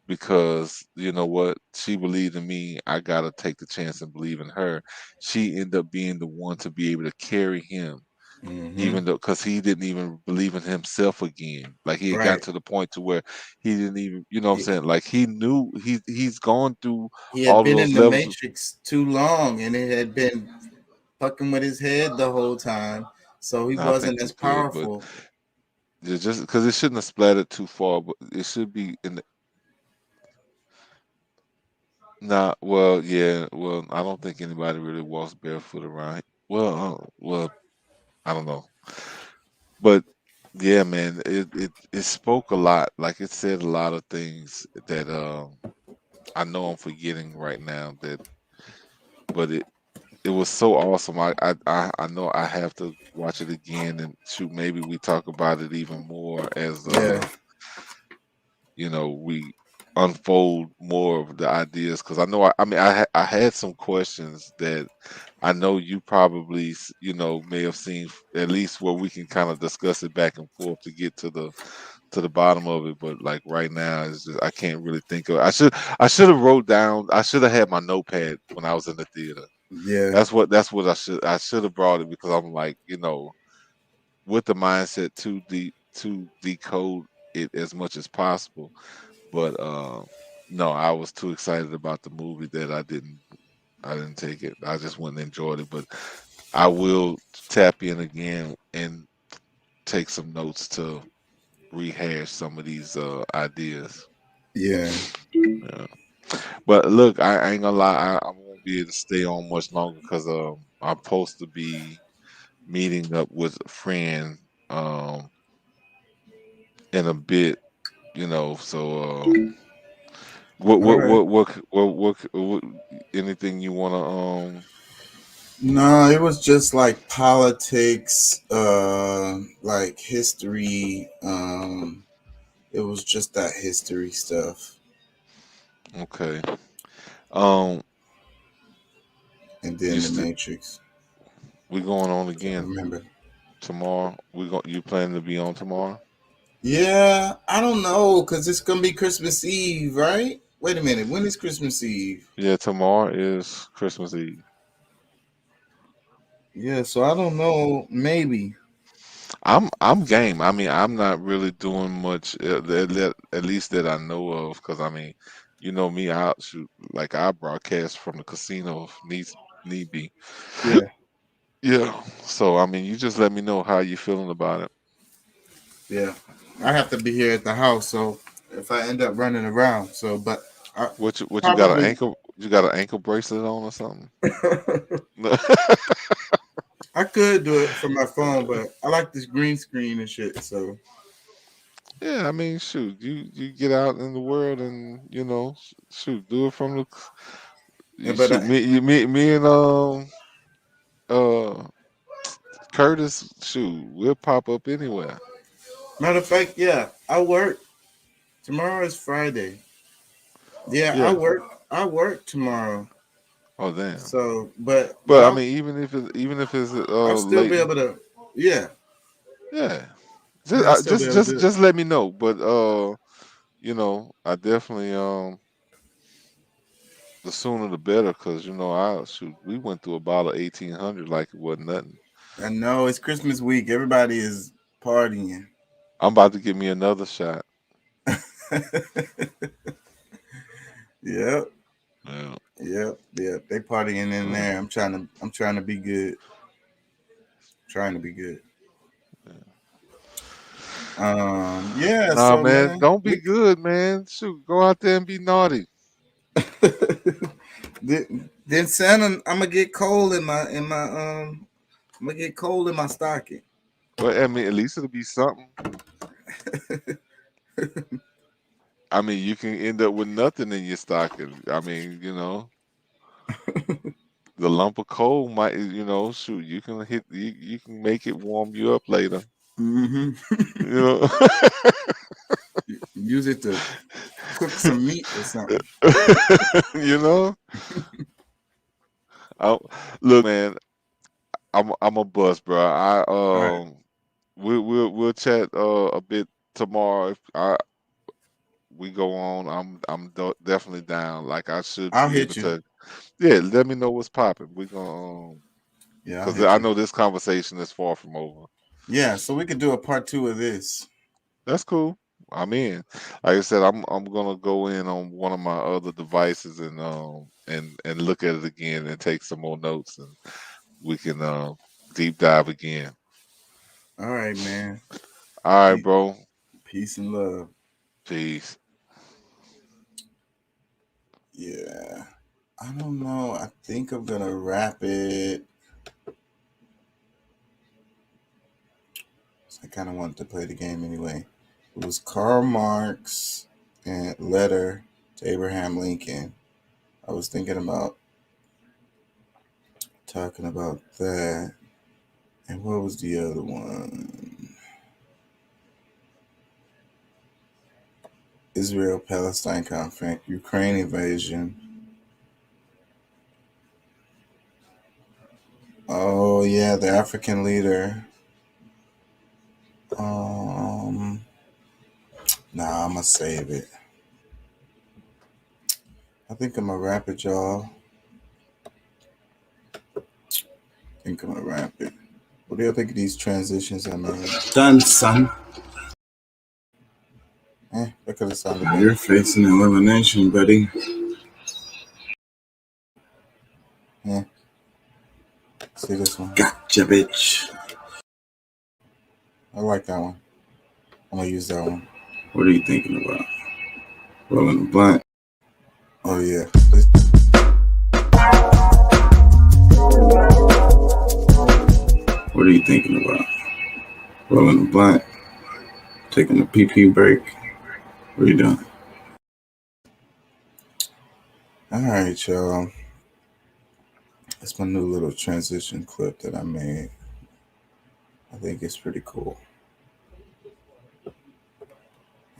because, what, she believed in me, I gotta take the chance and believe in her. She ended up being the one to be able to carry him, Hmm. even though, because he didn't even believe in himself again. Like, he had gotten Right. to the point to where he didn't even, what I'm saying, like, he knew he's gone through He had all of been those in the levels. Matrix too long, and it had been fucking with his head the whole time, so he No, I think wasn't as it's good, but powerful. it's just because it shouldn't have splattered too far, but it should be in the. Nah, well, yeah, well, I don't think anybody really walks barefoot around. Well, I don't know, but yeah, man, it spoke a lot. Like, it said a lot of things that I know I'm forgetting right now, but it was so awesome. I know I have to watch it again, and shoot, maybe we talk about it even more as Yeah, you know we unfold more of the ideas, because I know I mean I had some questions that I know you probably may have seen, at least where we can kind of discuss it back and forth to get to the bottom of it. But like right now, it's just I can't really think of. I should have wrote down. I should have had my notepad when I was in the theater. Yeah, That's what I should have brought it, because I'm like, with the mindset to decode it as much as possible. But no, I was too excited about the movie that I didn't take it. I just went and enjoyed it. But I will tap in again and take some notes to rehash some of these ideas. yeah. Yeah. But look, I ain't gonna lie, I won't be able to stay on much longer because I'm supposed to be meeting up with a friend in a bit, So All right. what anything you wanna No, it was just like politics, like history. It was just that history stuff, okay. Um, and you then the st- Matrix. we going on I can't again remember. tomorrow. You planning to be on tomorrow? Yeah, I don't know, cause it's gonna be Christmas Eve, right? Wait a minute, when is Christmas Eve? Yeah, tomorrow is Christmas Eve. Yeah, so I don't know. Maybe. I'm game. I mean, I'm not really doing much, at least that I know of, because I mean, you know me, I shoot like I broadcast from the casino if need be. Yeah, Yeah. So I mean, you just let me know how you feeling about it. yeah. I have to be here at the house, so if I end up running around, so but I What you got an probably ankle? You got an ankle bracelet on or something? I could do it from my phone, but I like this green screen and shit. So, Yeah, I mean, shoot, you get out in the world and shoot, do it from the yeah, you but shoot me and uh Curtis, shoot, we'll pop up anywhere. matter of fact, yeah, I work tomorrow is Friday. Yeah, I Yeah. work. I work tomorrow. Oh damn. So, but But I mean, even if it's I'll still late, be able to. Yeah, yeah. Just yeah, I'll still be able to do it. just let me know. But I definitely the sooner the better, because I shoot, we went through a bottle of 1800 like it wasn't nothing. I know it's Christmas week. Everybody is partying. I'm about to give me another shot. Yep, Yeah. yep. They partying in Uh, there. I'm trying to be good. Trying to be good. yeah. Yeah. Nah, So man, man, don't be good, man. Shoot, go out there and be naughty. then Santa, I'm gonna get cold in my. I'm gonna get cold in my stocking. Well, I mean, at least it'll be something. I mean, you can end up with nothing in your stocking. I mean, the lump of coal might, shoot, you can make it warm you up later. Hmm. You know, Use it to cook some meat or something. you know. I, look, man, I'm a bust, bro. All right, We'll chat a bit tomorrow. If we go on, definitely down. Like I should I'll be able hit you. to. Yeah, let me know what's popping. We gonna Yeah, I'll because hit I you. know this conversation is far from over. Yeah, so we could do a part two of this. That's cool. I'm in. Like I said, I'm gonna go in on one of my other devices and look at it again and take some more notes, and we can deep dive again. All right, man. All right, Pe- bro. Peace and love. Peace. Yeah. I don't know. I think I'm gonna wrap it. I kind of wanted to play the game anyway. It was Karl Marx and letter to Abraham Lincoln. I was thinking about talking about that. And what was the other one? Israel-Palestine conflict, Ukraine invasion. Oh yeah, the African leader. Nah, I'ma save it. I think I'm gonna wrap it, y'all. I think I'm gonna wrap it. What do you think of these transitions I made? Done, son. That could have sounded better. You're facing elimination, buddy. See this one? Gotcha, bitch. I like that one. I'm gonna use that one. What are you thinking about? Rolling a blunt. Oh yeah. What are you thinking about? Rolling a blunt. Taking a pee break. What are you doing? All right, y'all. That's my new little transition clip that I made. I think it's pretty cool.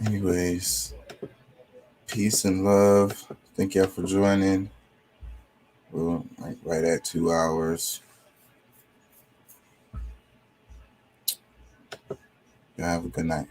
Anyways, peace and love. Thank y'all for joining. We're like right at 2 hours. Y'all have a good night.